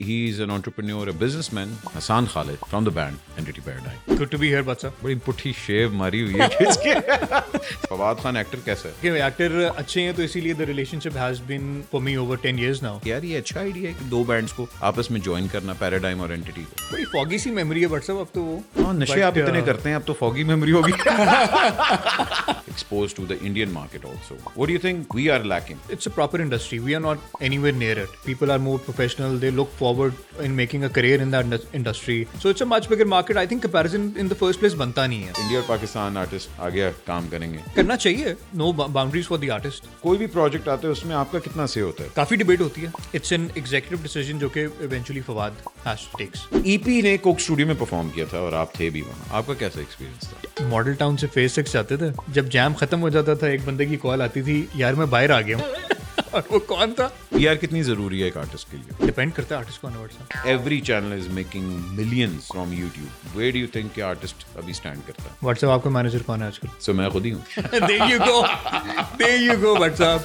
he's an entrepreneur, a businessman, Hassaan Khalid from the band Entity Paradigm. Good to be here, Batsa. बड़ी पुट्ठी शेव मारी हुई है किसके? Fawad Khan actor कैसा है? कि एक्टर अच्छे हैं तो इसीलिए the relationship has been for me over 10 years now. यार ये अच्छा आइडिया है कि दो बैंड्स को आपस में ज्वाइन करना, पैराडाइम और एंटिटी को. बड़ी फॉगी सी मेमोरी है बट अब तो वो. हाँ, नशे आप इतने करते हैं, अब तो फॉगी मेमोरी होगी. Exposed to the Indian market also. What do you think we are lacking? It's a proper industry. We are not anywhere near it. People are more professional. They look forward in making a career in that industry. So it's a much bigger market. I think comparison in the first place बनता नहीं है. India और Pakistan artist आगे काम करेंगे. करना चाहिए. No boundaries for the artist. कोई भी प्रोजेक्ट आते है उसमें आपका कितना से होता है? काफी डिबेट होती है. It's an executive decision जो कि eventually Fawad has to takes. EP ने कोक स्टूडियो में परफॉर्म किया था और आप थे भी वहाँ. आपका कैसा एक्सपीरियंस था? मॉडल टाउन से फेज 6 जाते थे. जब जैम खत्म हो जाता था एक बंदे की कॉल आती थी, यार मैं बाहर आ गया हूँ. और वो कौन था? यार कितनी जरूरी है एक आर्टिस्ट के लिए? डिपेंड करता है आर्टिस्ट कौन है. Every channel is making millions from YouTube. Where do you think कि आर्टिस्ट अभी स्टैंड करता है? व्हाट्सएप आपका मैनेजर कौन है आजकल? सो मैं खुद ही हूँ. There you go. There you go, WhatsApp.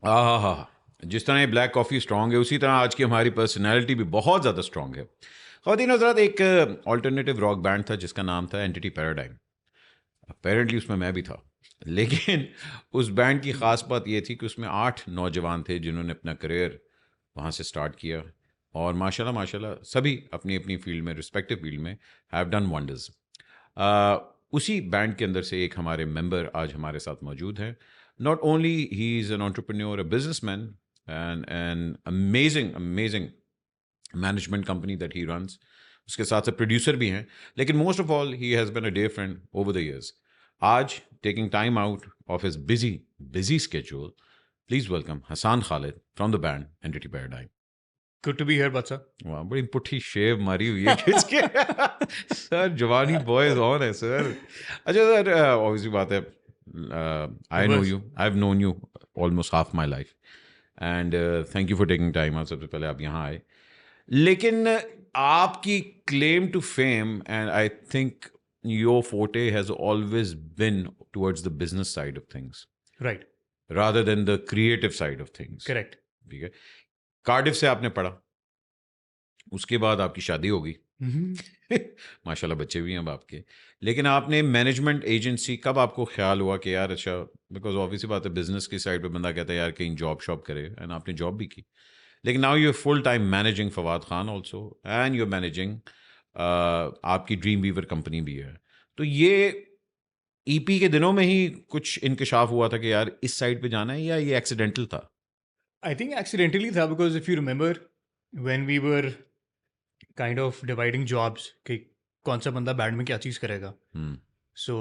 हाँ, जिस तरह ये ब्लैक कॉफ़ी स्ट्रॉन्ग है उसी तरह आज की हमारी पर्सनैलिटी भी बहुत ज़्यादा स्ट्रॉन्ग है. ख़वातीन हज़रात, एक ऑल्टरनेटिव रॉक बैंड था जिसका नाम था एंटिटी पैराडाइम. अपेरेंटली उसमें मैं भी था, लेकिन उस बैंड की ख़ास बात ये थी कि उसमें 8 नौजवान थे जिन्होंने अपना करियर वहाँ से स्टार्ट किया और माशाल्लाह सभी अपनी अपनी फील्ड में, रिस्पेक्टिव फील्ड में हैव डन वंडर्स. उसी बैंड के अंदर से एक हमारे मेंबर आज हमारे साथ मौजूद हैं. Not only he is an entrepreneur, a businessman, and an amazing management company that he runs. उसके साथ से producer भी हैं, लेकिन most of all he has been a dear friend over the years. आज taking time out of his busy schedule, please welcome Hassaan Khalid from the band Entity Paradigm. Good to be here, Batsa. वाह, बड़ी पुट्ठी शेव मारी हुई है किसके? Sir जवानी boys on है sir. अच्छा सर, obviously बात है. I know you. I've known you almost half my life. And thank you for taking time out. सबसे पहले आप यहाँ आए. लेकिन आपकी claim to fame, and I think your forte has always been towards the business side of things. Right. Rather than the creative side of things. Correct. ठीक है. Cardiff से आपने पढ़ा. उसके बाद आपकी शादी हो गई. माशाल्लाह बच्चे भी हैं अब आपके. लेकिन आपने मैनेजमेंट एजेंसी, कब आपको ख्याल हुआ कि यार अच्छा, बिकॉज ऑब्वियसली बात है बिजनेस की साइड पे बंदा कहता है यार कहीं जॉब शॉप करे, एंड आपने जॉब भी की. लेकिन now you are full time managing Fawad Khan also, and you are managing आपकी ड्रीम वीवर कंपनी भी है. तो ये EP के दिनों में ही कुछ इंकशाफ हुआ था कि यार इस साइड पे जाना है, या ये एक्सीडेंटल था? I think accidentally था, because if you remember when we were kind of dividing jobs कि कौन सा बंदा बैंड में क्या चीज़ करेगा. So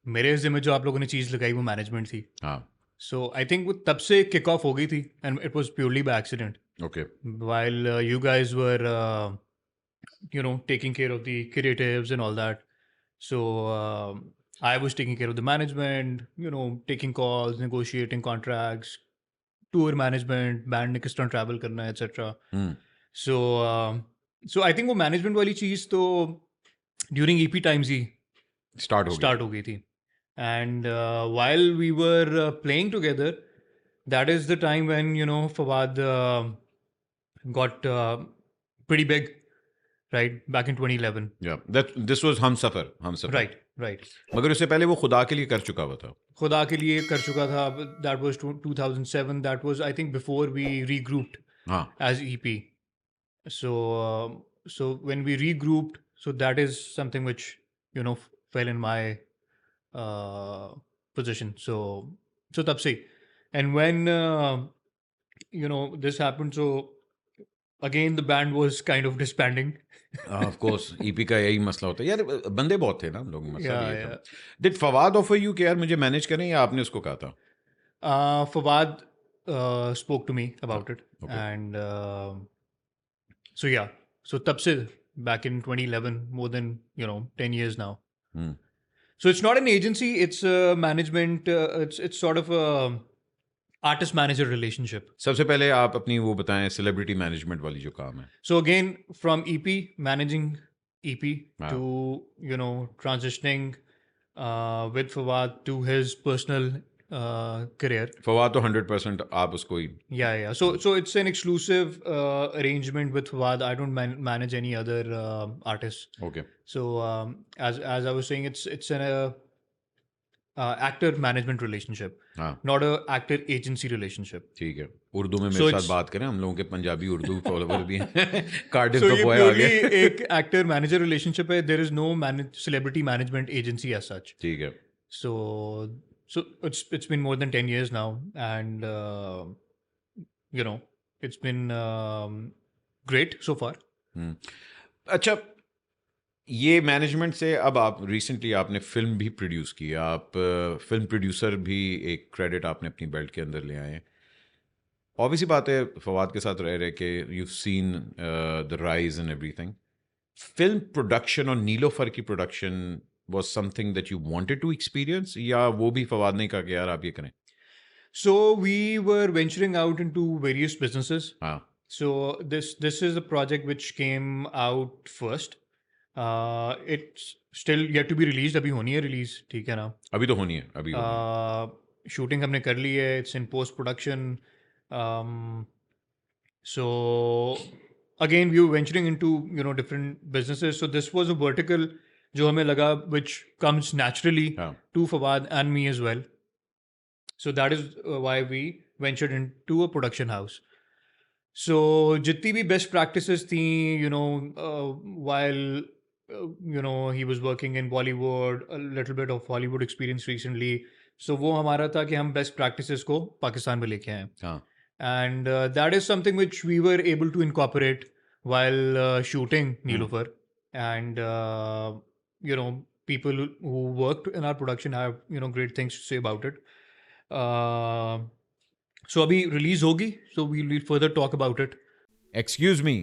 मेरे ज़िम्मे जो आप लोगों ने चीज़ लगाई वो मैनेजमेंट थी. हाँ. So I think वो तब से kick off हो गई थी, and it was purely by accident. Okay. While you guys were taking care of the creatives and all that. So I was taking care of the management, taking calls, negotiating contracts, tour management, band ने किस तरह travel करना है, etc. So I think वो management वाली चीज़ तो during EP times ही start हो गई थी. And while we were playing together, that is the time when Fawad got pretty big, right, back in 2011. Yeah, this was Humsafar. Right. मगर उससे पहले वो खुदा के लिए कर चुका हुआ था. खुदा के लिए कर चुका था. That was 2007. That was, I think, before we regrouped as EP. So when we regrouped, so that is something which fell in my position. So तब से. And when this happened, so again the band was kind of disbanding. Of course, EP का यही मसला होता है यार, बंदे बहुत थे ना हम लोग. मसला ये Yeah. था. Did Fawad offer you कि यार मुझे मैनेज करें, या आपने उसको कहा था? Fawad spoke to me about it. Okay. And so yeah, so तब से back in 2011, more than 10 years now. So it's not an agency, it's a management, it's sort of a artist manager relationship. सबसे पहले आप अपनी वो बताएं celebrity management वाली जो काम है. So again, from EP, managing EP to transitioning with Fawad to his personal career. Fawad तो 100% आप उसको ही Yeah. So it's an exclusive arrangement with Fawad. I don't manage any other artists. Okay So as I was saying, it's an actor management relationship, हाँ not a actor agency relationship. ठीक है उर्दू में So मेरे साथ it's- बात करें हम लोगों के पंजाबी उर्दू फॉलोवर भी हैं कार्डिफ So का ये बॉय आ purely गया एक actor manager relationship है. There is no celebrity management agency as such. ठीक है So it's been more than 10 years now, and it's been great so far. अच्छा ये मैनेजमेंट से अब आप रिसेंटली आपने फिल्म भी प्रोड्यूस की आप फिल्म प्रोड्यूसर भी एक क्रेडिट आपने अपनी बेल्ट के अंदर ले आए हैं ऑब्वियसली बात है फवाद के साथ रह रहे कि you seen the rise and everything film production और नीलोफर की production was something that you wanted to experience या वो भी फवाद ने कहा कि यार आप ये करें So we were venturing out into various businesses. हाँ So this is a project which came out first. It's still yet to be released. अभी होनी है release, ठीक है ना? अभी तो होनी है अभी होनी है। Shooting हमने कर ली है. It's in post production. So again we were venturing into different businesses. So this was a vertical जो हमें लगा which comes naturally हाँ to Fawad and me as well. So that is why we ventured into a production house. So जितनी भी best practices थी, while he was working in Bollywood, a little bit of Hollywood experience recently. So वो हमारा था कि हम best practices को पाकिस्तान में लेके आएं. हाँ And that is something which we were able to incorporate while shooting Neelofer. And people who worked in our production have great things to say about it. So अभी release होगी, so we'll further talk about it. Excuse me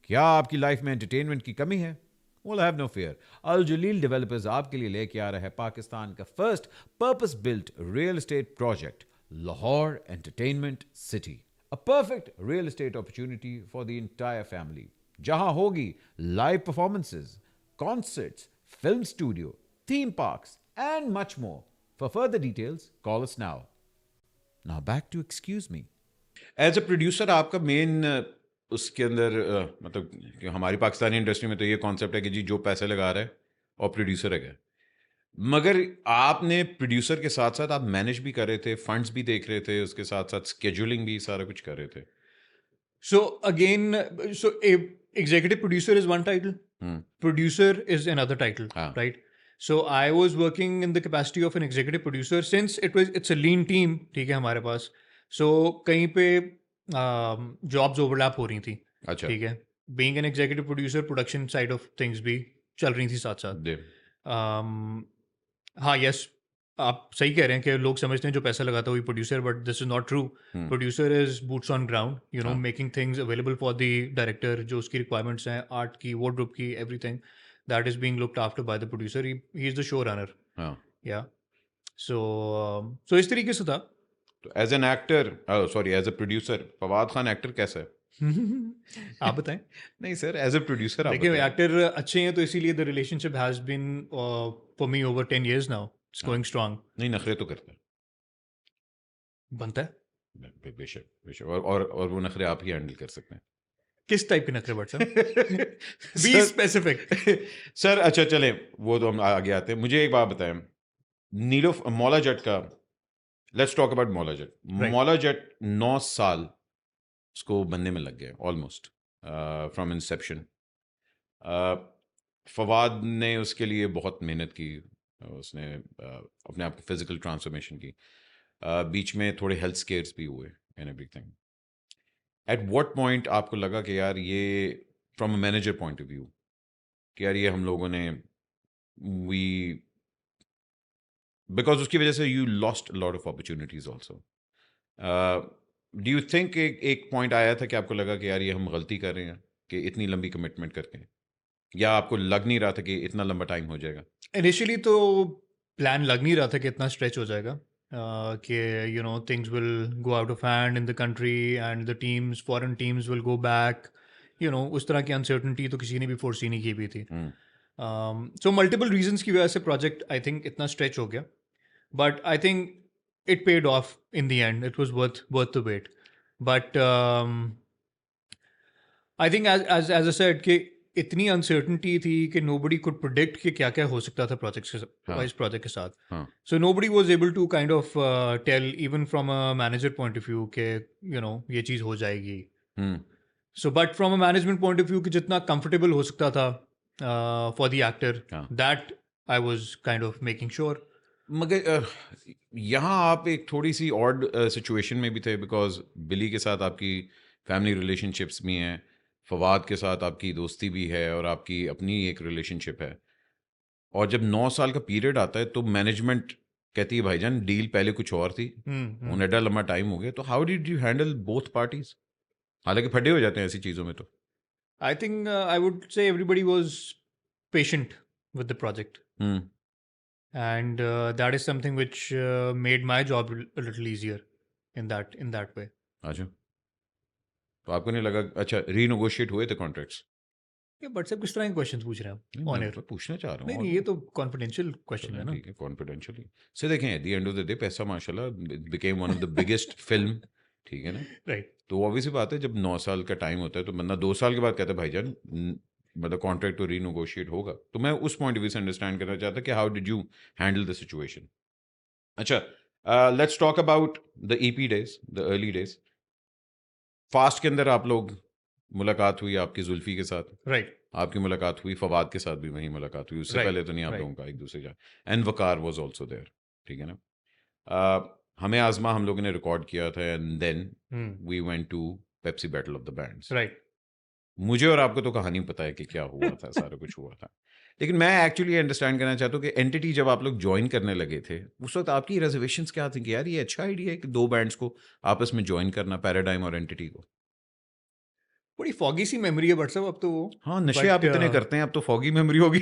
क्या आपकी life में entertainment की कमी है Well, have no fear. Al Jaleel Developers आपके लिए लेके आ रहा है पाकिस्तान का first purpose built real estate project Lahore entertainment city a perfect real estate opportunity for the entire family जहां होगी live performances concerts film studio theme parks and much more for further details call us now back to excuse me as a producer आपका main उसके अंदर मतलब कि हमारी Pakistani industry में तो ये कॉन्सेप्ट है कि जी जो पैसे लगा रहा है और प्रोड्यूसर है मगर आपने प्रोड्यूसर के साथ साथ आप मैनेज भी कर रहे थे फंड्स भी देख रहे थे उसके साथ साथ स्केड्यूलिंग भी सारा कुछ कर रहे थे So again, so executive producer is one title, producer is another title, right? So I was working in the capacity of an executive producer since it's a lean team, ठीक है हमारे पास. So कहीं पे jobs overlap हो रही थी, अच्छा ठीक है. Being an executive producer, production side of things भी चल रही थी साथ साथ. दे हाँ यस आप सही कह रहे हैं कि लोग समझते हैं जो पैसा लगाता है वही producer but this is not true producer is boots on ground making things available for the director जो उसकी रिक्वायरमेंट्स हैं आर्ट की वार्डरोब की everything that is being looked after by the producer he is the show runner या so इस तरीके से था तो as an actor sorry as a producer Fawad Khan actor कैसा है आप बताएं नहीं सर एज अ प्रोड्यूसर आप देखिए एक्टर अच्छे हैं तो इसीलिए the relationship has been for me over 10 years now it's going strong नहीं नखरे तो करता है बनता है बेशक बेशक और वो नखरे आप ही हैंडल कर सकते हैं किस टाइप के नखरे बट बी स्पेसिफिक सर अच्छा चलें वो तो हम आगे आते हैं मुझे एक बात बताएं नीलो मौला जट का let's talk about Maula Jatt Maula Jatt 9 साल उसको बनने में लग गए ऑलमोस्ट फ्रॉम इंसेप्शन फवाद ने उसके लिए बहुत मेहनत की उसने अपने आप को फिजिकल ट्रांसफॉर्मेशन की बीच में थोड़े हेल्थ स्केयर्स भी हुए and everything at what point आपको लगा कि यार ये from a manager point of view कि यार ये हम लोगों ने वी बिकॉज उसकी वजह से you lost lot of opportunities also do you think एक पॉइंट आया था कि आपको लगा कि यार ये हम गलती कर रहे हैं कि इतनी लंबी कमिटमेंट करके या आपको लग नहीं रहा था कि इतना लंबा टाइम हो जाएगा इनिशियली तो प्लान लग नहीं रहा था कि इतना स्ट्रेच हो जाएगा कि things will go out of hand in the country and the teams foreign teams will go back उस तरह की अनसर्टनिटी तो किसी ने भी फोर्सी नहीं की हुई थी So multiple reasons की वजह से project I think इतना stretch हो गया, but I think it paid off in the end. It was worth the wait. But I think as I said कि इतनी uncertainty थी कि nobody could predict कि क्या क्या हो सकता था इस project के साथ. So nobody was able to kind of tell even from a manager point of view कि ये चीज़ हो जाएगी. So but from a management point of view कि जितना comfortable हो सकता था for the actor, that I was kind of making sure. मगर यहाँ आप एक थोड़ी सी ऑड सिचुएशन में भी थे बिकॉज बिली के साथ आपकी फैमिली रिलेशनशिप्स भी हैं, फवाद के साथ आपकी दोस्ती भी है और आपकी अपनी एक रिलेशनशिप है, और जब 9 साल का पीरियड आता है तो मैनेजमेंट कहती है भाईजान डील पहले कुछ और थी, उन्हें एडा लंबा टाइम हो गया, तो how did you handle both parties? हालांकि फटे हो जाते हैं ऐसी चीज़ों में तो. I think I would say everybody was patient with the project. And that is something which made my job a little easier in that way. अच्छा, तो आपको नहीं लगा? अच्छा, रीनेगोशिएट हुए थे कॉन्ट्रैक्ट्स? ये बट सब किस तरह के क्वेश्चन पूछ रहे हैं ऑन एयर? पूछना चाह रहा हूँ. नहीं ये तो कॉन्फिडेंशियल क्वेश्चन है ना. ठीक है, कॉन्फिडेंशियली से देखें. Eight the end of the day पैसा माशाल्लाह became one of the biggest film. ठीक है ना? राइट. तो ऑब्वियसली बात है जब 9 साल का टाइम होता है तो बंदा 2 साल के बाद कहता है भाईजान मतलब कॉन्ट्रैक्ट तो रीनेगोशिएट होगा. तो मैं उस पॉइंट ऑफ व्यू से अंडरस्टैंड करना चाहता कि how did you handle the situation. अच्छा, let's talk about the EP days, the early days. Fast के अंदर आप लोग मुलाकात हुई आपकी जुल्फी के साथ. राइट. आपकी मुलाकात हुई फवाद के साथ भी वहीं मुलाकात हुई. उससे पहले तो नहीं आप लोगों का एक दूसरे का. And Waqar was also there. ठीक है ना? हमें आजमा हम लोगों ने रिकॉर्ड किया था and then we went to Pepsi battle of the bands. Right. मुझे और आपको तो कहानी पता है कि क्या हुआ था. सारा कुछ हुआ था. लेकिन मैं एक्चुअली अंडरस्टैंड करना चाहता हूँ कि एंटिटी जब आप लोग ज्वाइन करने लगे थे उस वक्त आपकी रिजर्वेशंस क्या थी कि यार ये अच्छा आइडिया है कि 2 बैंड्स को आपस में ज्वाइन करना, पैराडाइम और एंटिटी को? बड़ी फॉगी सी मेमोरी है बट सब अब तो वो. हाँ, नशे आप इतने करते हैं अब तो फॉगी मेमोरी होगी.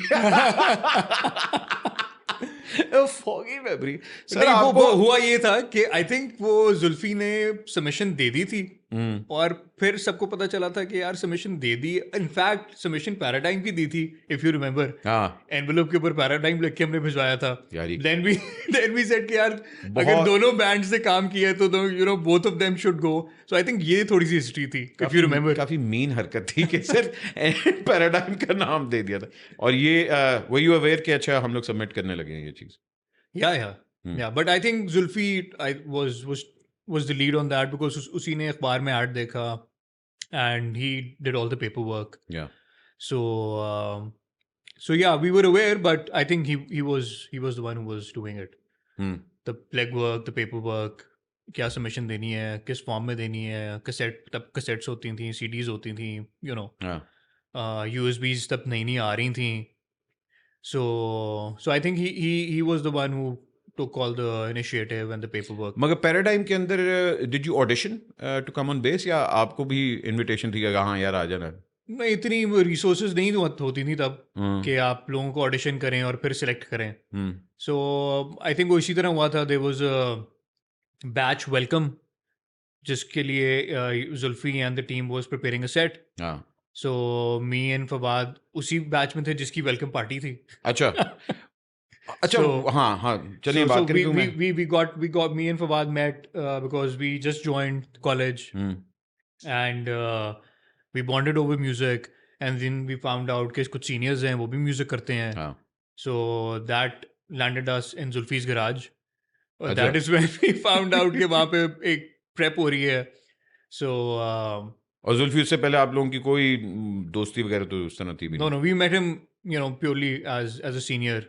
Foggy memory. सर वो हुआ ये था कि आई थिंक वो जुल्फी ने सबमिशन दे दी थी और फिर सबको पता चला था कि यार सबमिशन दे दी. इनफैक्ट सबमिशन पैराडाइम की दी थी इफ यू रिमेंबर. एनवेलप के ऊपर पैराडाइम लिख के हमने भिजवाया था. देन वी सेड कि यार अगर दोनों बैंड से काम किया तो both of them should go. So I think ये थोड़ी सी हिस्ट्री थी इफ यू रिमेंबर. काफी मीन हरकत थी कि सर पैराडाइम का नाम दे दिया था. और ये वर यू अवेयर कि अच्छा हम लोग सबमिट करने लगे हैं ये चीज? Yeah, but I think Zulfi was the lead on that because उसी ने अखबार में ad देखा and he did all the paperwork. Yeah. So yeah, we were aware, but I think he was the one who was doing it. The legwork, the paperwork, क्या submission देनी है, किस form में देनी है, तब कैसेट्स होती थी, CDs होती थी, USBs तब नहीं आ रही थी. So I think he was the one who took all the initiative and the paperwork. मगर पैराडाइम के अंदर did you audition to come on base या आपको भी invitation थी कि हाँ यार आ जाना? नहीं, इतनी resources नहीं होती थी तब कि आप लोगों को audition करें और फिर select करें. So I think वो इसी तरह हुआ था. There was a batch welcome जिसके लिए Zulfi and the team was preparing a set. So me and Fawad उसी बैच में थे जिसकी वेलकम पार्टी थी. अच्छा. अच्छा. हाँ चलिए बात करें. we got me and Fawad met because we just joined college and we bonded over music and then we found out कि कुछ seniors हैं वो भी music करते हैं. So that landed us in Zulfi's garage. That is when we found out कि वहाँ पे एक prep हो रही है. So और जुल्फी उससे पहले आप लोगों की कोई दोस्ती वगैरह तो उस तरह थी भी? No, we met him, purely as a senior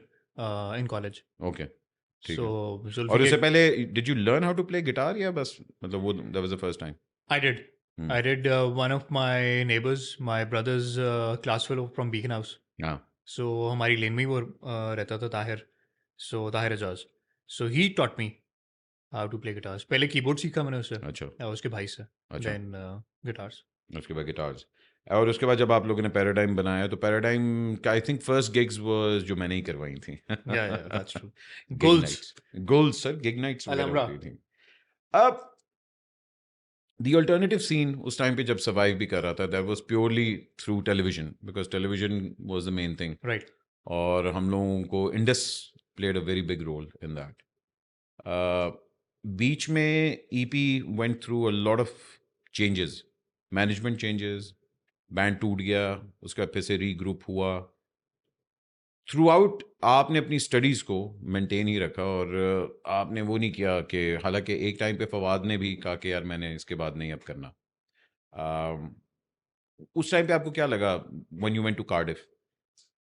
in college. Okay. So Zulfi और उससे पहले did you learn how to play guitar या बस मतलब वो that was the first time? I did. One of my neighbors, my brother's class fellow from Beacon House. So हमारी लेन में ही वो रहता था Tahir. So Tahir Ejaz. So he taught me how to play guitars. पहले कीबोर्ड सीखा मैंने उससे. अच्छा. उसके भाई से. Then guitars. उसके बाद गिटार्स. और उसके बाद जब आप लोगों ने पैराडाइम बनाया तो पैराडाइम का I think first gigs was जो मैंने ही करवाई थी. Yeah, that's true. Goals sir, gig nights वगैरह होती थी. अब द अल्टरनेटिव सीन उस टाइम पे जब सर्वाइव भी कर रहा था that was purely through television because television was the main thing. Right. और हम लोगों को Indus played a very big role in that. बीच में EP went through a lot of changes, management changes, band टूट गया, उसका फिर से रीग्रुप हुआ. थ्रू आउट आपने अपनी स्टडीज़ को मेंटेन ही रखा और आपने वो नहीं किया कि, हालांकि एक टाइम पे फवाद ने भी कहा कि यार मैंने इसके बाद नहीं अब करना. um, उस टाइम पे आपको क्या लगा when you went to Cardiff?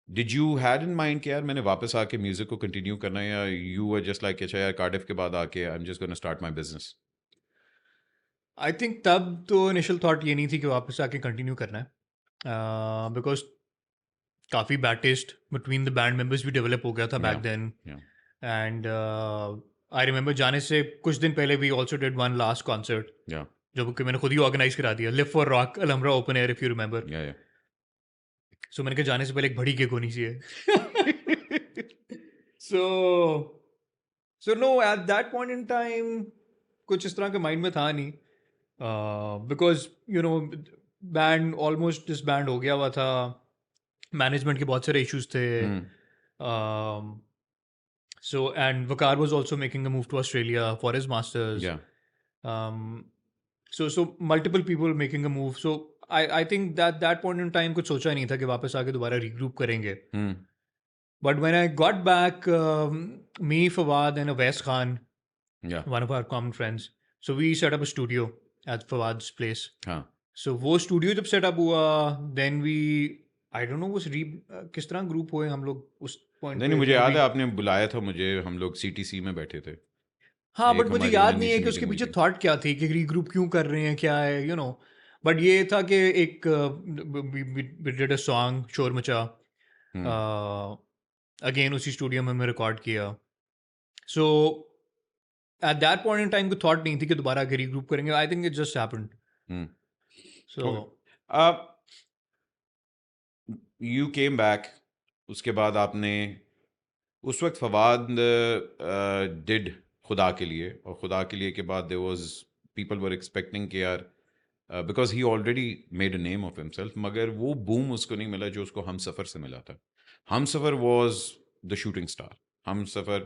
Did you had in mind कि यार मैंने वापस आके म्यूजिक को कंटिन्यू करना है, या यू वर जस्ट लाइक अच्छा यार कार्डिफ के बाद आके I am just gonna start my business? I think तब तो इनिशियल थॉट ये नहीं थी कि वापस आके कंटिन्यू करना है, बिकॉज काफ़ी bad taste between the band members भी डेवलप हो गया था back then. And I remember जाने से कुछ दिन पहले we also did one last concert जो कि मैंने खुद ही ऑर्गेनाइज करा दिया, live for rock Alhamra open air, if you remember. So मैंने कहा जाने से पहले एक बड़ी गिग होनी चाहिए. So no, at that point in time कुछ इस तरह का माइंड में था नहीं, because you know band almost disband हो गया हुआ था, मैनेजमेंट के बहुत सारे इश्यूज थे. So, and Vakar was also making a move to Australia for his masters. So multiple people making a move. So I think that point in time कुछ सोचा नहीं था कि वापस आके दोबारा regroup करेंगे. But when I got back, me, Fawad, and Awais Khan, one of our common friends, so we set up a studio at Fawad's place. So वो studio जब set up हुआ, then we, I don't know किस तरह group हुए हम लोग उस point. नहीं, मुझे याद है आपने बुलाया था मुझे, हम लोग सीटीसी में बैठे थे. हाँ, बट मुझे याद नहीं है कि उसके पीछे थॉट क्या थी, कि रीग्रुप क्यों कर रहे हैं, क्या है, यू नो. बट ये था कि एक डिड अ सॉन्ग शोर मचा, अगेन उसी स्टूडियो में मैं रिकॉर्ड किया. So at that point in time कोई थॉट नहीं थी कि दोबारा आगे रीग्रुप करेंगे. I think it just happened. So you came back. उसके बाद आपने उस वक्त फवाद डिड खुदा के लिए, और खुदा के लिए के बाद there was people were expecting कि यार because he already made a name of himself, मगर वो बूम उसको नहीं मिला जो उसको हम सफ़र से मिला था. Humsafar was the shooting star. Humsafar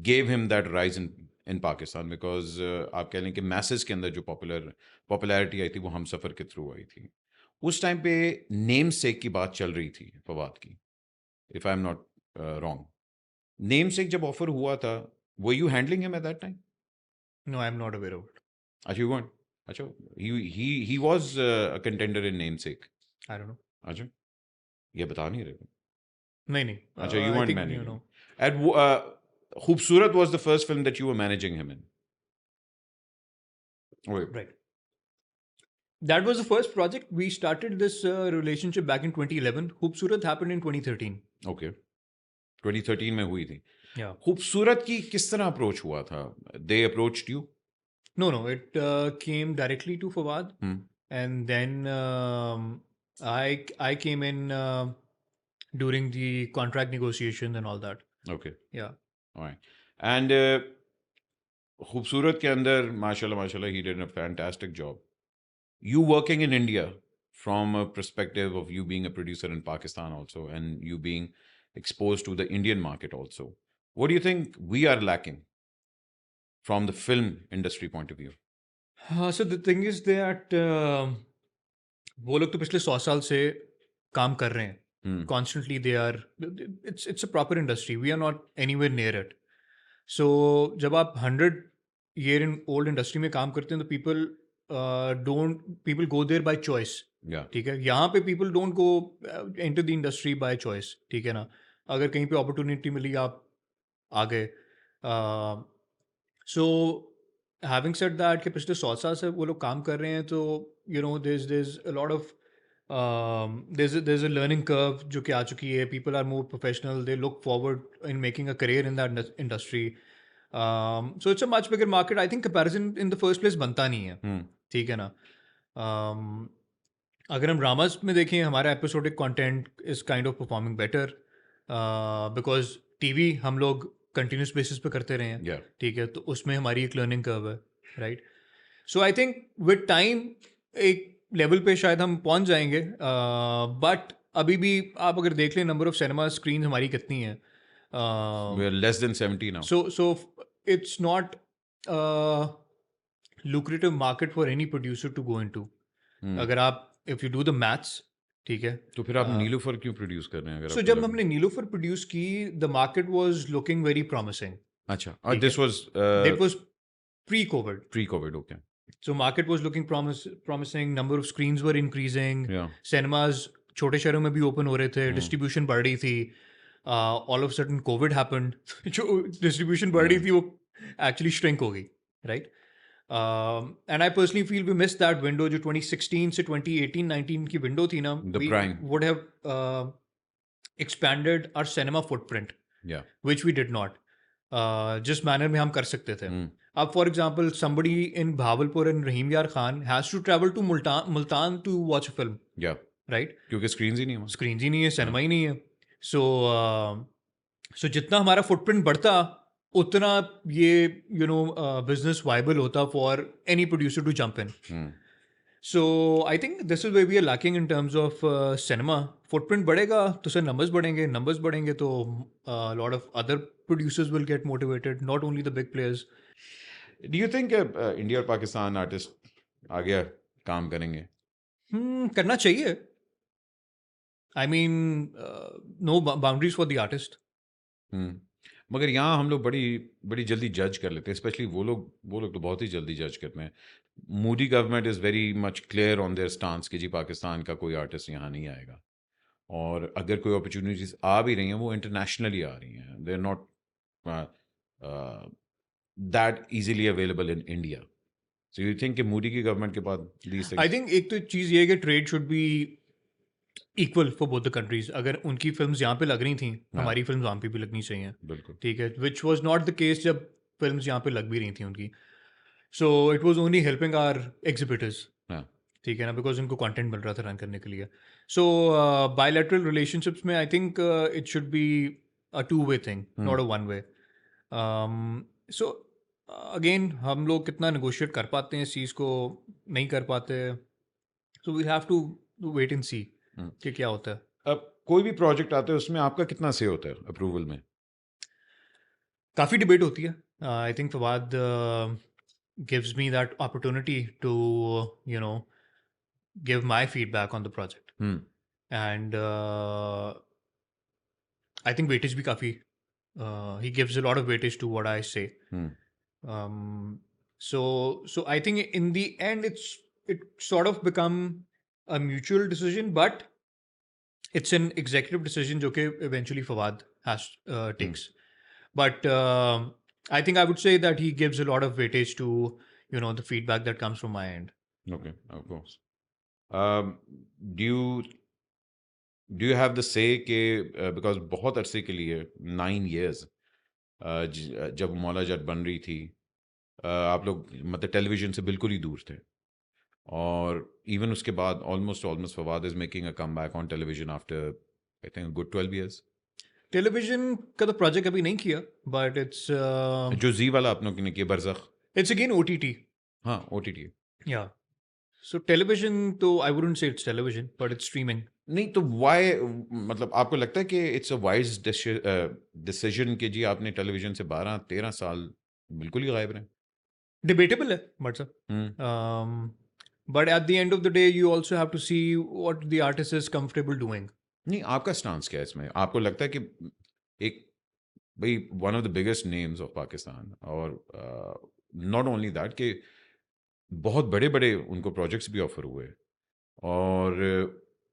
gave him that rise in Pakistan, because आप कह लें कि मैसेज के अंदर जो पॉपुलैरिटी आई थी वो हम सफ़र के थ्रू आई थी. उस टाइम पे नेम सेक की बात चल रही थी फवाद की, if I am not wrong. Namesake जब ऑफर हुआ था, were you handling him at that time? No, I am not aware of it. अच्छा, यू weren't? अच्छा, he was a contender in Namesake. I don't know. अच्छा, ये बता नहीं रहे. नहीं. अच्छा, you weren't managing you know. him. And खूबसूरत was the first film that you were managing him in. Okay. Right. That was the first project. We started this relationship back in 2011. Khoobsurat happened in 2013. Okay. 2013 में हुई थी. Yeah. खूबसूरत की किस तरह approach हुआ था? They approached you? No. It came directly to Fawad. And then I came in during the contract negotiation and all that. Okay. Yeah. All right. And खूबसूरत के अंदर माशाल्लाह he did a fantastic job. You working in India from a perspective of you being a producer in Pakistan also, and you being exposed to the Indian market also, what do you think we are lacking from the film industry point of view? So the thing is that वो लोग तो पिछले 100 साल से काम कर रहे हैं. Constantly they are, it's a proper industry. We are not anywhere near it. So जब आप 100-year old industry में काम करते हैं तो people go there by choice. ठीक है. यहाँ पे people don't go into the industry by choice. ठीक है ना. अगर कहीं पे opportunity मिली आप आ गए. So having said that कि पिछले 100 साल से वो लोग काम कर रहे हैं, तो you know there's a lot of there's a learning curve जो कि आ चुकी है. People are more professional. They look forward in making a career in that industry. So it's a much bigger market. I think comparison in the first place बनता नहीं है. ठीक है ना. अगर हम ड्रामास में देखें, हमारा episodic content is kind of performing better because TV हम लोग कंटिन्यूस बेसिस पे करते रहे हैं. ठीक है. तो उसमें हमारी एक लर्निंग कर्व है. Right. So I think with time एक लेवल पे शायद हम पहुंच जाएंगे, बट अभी भी आप अगर देख लें नंबर ऑफ सिनेमा स्क्रीन हमारी कितनी है, We are less than 70 now. so it's not a lucrative market for any producer to go into. अगर आप if you do the maths, ठीक है. तो फिर आप नीलूफर क्यों प्रोड्यूस कर रहे हैं अगर So आपको जब लग- हमने नीलूफर प्रोड्यूस की, the market was looking very promising. अच्छा, ठीक this was That was pre-COVID. Pre Covid, okay. So market was looking promising. Number of screens were increasing. Yeah. Cinemas छोटे शहरों में भी ओपन हो रहे थे. Distribution बढ़ रही थी. All of a sudden COVID happened. जो distribution बढ़ रही थी वो actually shrink हो गई, right? And I personally feel we missed that window. जो 2016 से 2018-19 की window थी ना, The we prime. would have expanded our cinema footprint, Yeah. which we did not. जिस manner में हम कर सकते थे. अब for example, somebody in Bhavalpur and Rahim Yar Khan has to travel to Multan to watch a film, Yeah. right? क्योंकि screens ही नहीं वहाँ. Screens ही नहीं है, cinema ही नहीं है. So जितना हमारा footprint बढ़ता, उतना ये business viable होता for any producer to jump in. So I think this is where we are lacking in terms of cinema. Footprint बढ़ेगा तो सर numbers बढ़ेंगे तो a lot of other producers will get motivated, not only the big players. Do you think India और Pakistan artist आगे काम करेंगे? करना चाहिए. I mean, no boundaries for the artist. मगर यहाँ हम लोग बड़ी जल्दी जज कर लेते हैं, स्पेशली वो लोग तो बहुत ही जल्दी जज करते हैं. Modi government is very much clear on their stance कि जी पाकिस्तान का कोई आर्टिस्ट यहाँ नहीं आएगा, और अगर कोई अपॉर्चुनिटीज आ भी रही हैं वो इंटरनेशनली आ रही हैं. They are not that easily available in India. So you think कि मोदी की गवर्नमेंट के बाद these things- I think एक तो चीज़ ये है कि trade should be equal for both the countries. अगर उनकी फिल्म्स यहाँ पे लग रही थी, हमारी फिल्म वहाँ पे भी लगनी चाहिए. बिल्कुल. ठीक है, which was not the case जब फिल्म्स यहाँ पे लग भी रही थी उनकी. So it was only helping our exhibitors. ठीक है ना, बिकॉज उनको कंटेंट मिल रहा था रन करने के लिए. सो बायलैटरल रिलेशनशिप्स में आई think it should be a two way thing, not a one way. So again हम लोग कितना नेगोशिएट कर पाते हैं इस चीज़ को, नहीं कर पाते. So we have to wait and see कि क्या होता है. अब कोई भी प्रोजेक्ट आता है उसमें आपका कितना से होता है अप्रूवल में? काफ़ी डिबेट होती है. I think Fawad gives me that opportunity to give my feedback on the project. And I think weightage bhi kafi he gives a lot of weightage to what I say. So I think in the end it sort of become a mutual decision, but it's an executive decision jo ke eventually Fawad has takes. But I think I would say that he gives a lot of weightage to the feedback that comes from my end. Okay, of course. Do you have the say कि because बहुत अरसे के लिए 9 years जब मौला जट बन रही थी, आप लोग मतलब टेलीविजन से बिल्कुल ही दूर थे, और इवन उसके बाद almost Fawad is making a comeback on television after I think good 12 years. Television का तो प्रोजेक्ट अभी नहीं किया, बट इट्स जो जी वाला आप लोगों ने किया बरज़ख, इट्स अगेन OTT. हाँ OTT. या सो टेलीविजन तो I wouldn't say it's television, but it's streaming. नहीं तो वाई, मतलब आपको लगता है कि इट्स अ वाइज डिसीजन कि जी आपने टेलीविजन से 12-13 साल बिल्कुल ही गायब रहे? डिबेटेबल है but sir, but at the end of the day you also have to see what the artist is comfortable doing. नहीं, आपका स्टांस क्या है इसमें? आपको लगता है कि एक भाई one of the biggest names of Pakistan, और नॉट ओनली दैट कि बहुत बड़े बड़े उनको प्रोजेक्ट्स भी ऑफर हुए, और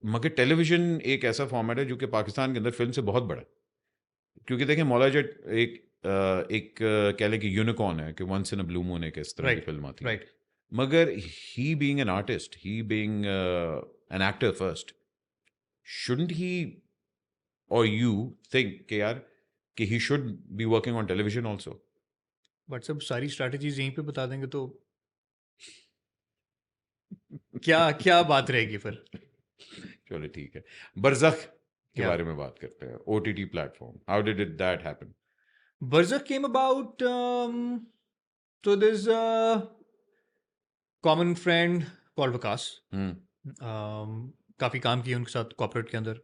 मगर टेलीविजन एक ऐसा फॉर्मेट है जो कि पाकिस्तान के अंदर फिल्म से बहुत बड़ा है. क्योंकि देखें मौला जट एक कह लें कि यूनिकॉर्न है कि once in a blue moon एक इस तरह की फिल्म आती है. मगर he being an artist, he being an actor first, shouldn't he or you think कि यार कि he should be working on television also? But सब सारी स्ट्रैटेजीज यहीं पे बता देंगे तो क्या बात रहेगी फिर. चलो ठीक है, बरज़ख के बारे में बात करते हैं. OTT platform, how did that happen? Barzakh came about, so there's a common friend called Vikas. काफ़ी काम किया उनके साथ कॉर्पोरेट के अंदर.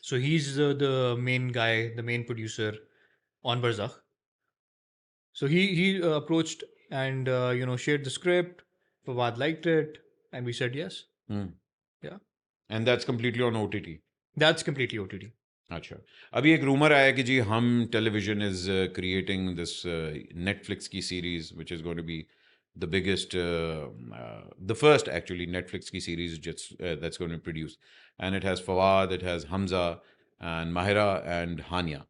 So he's the main guy, the main producer on Barzakh. So he approached and shared the script. Fawad liked it, and we said yes. Yeah, And that's completely on OTT. that's completely OTT. अच्छा, अभी एक rumour आया कि जी Hum television is creating this Netflix की series which is going to be the biggest the first actually Netflix की series that's going to produce, and it has Fawad, it has Hamza and Mahira and Hania.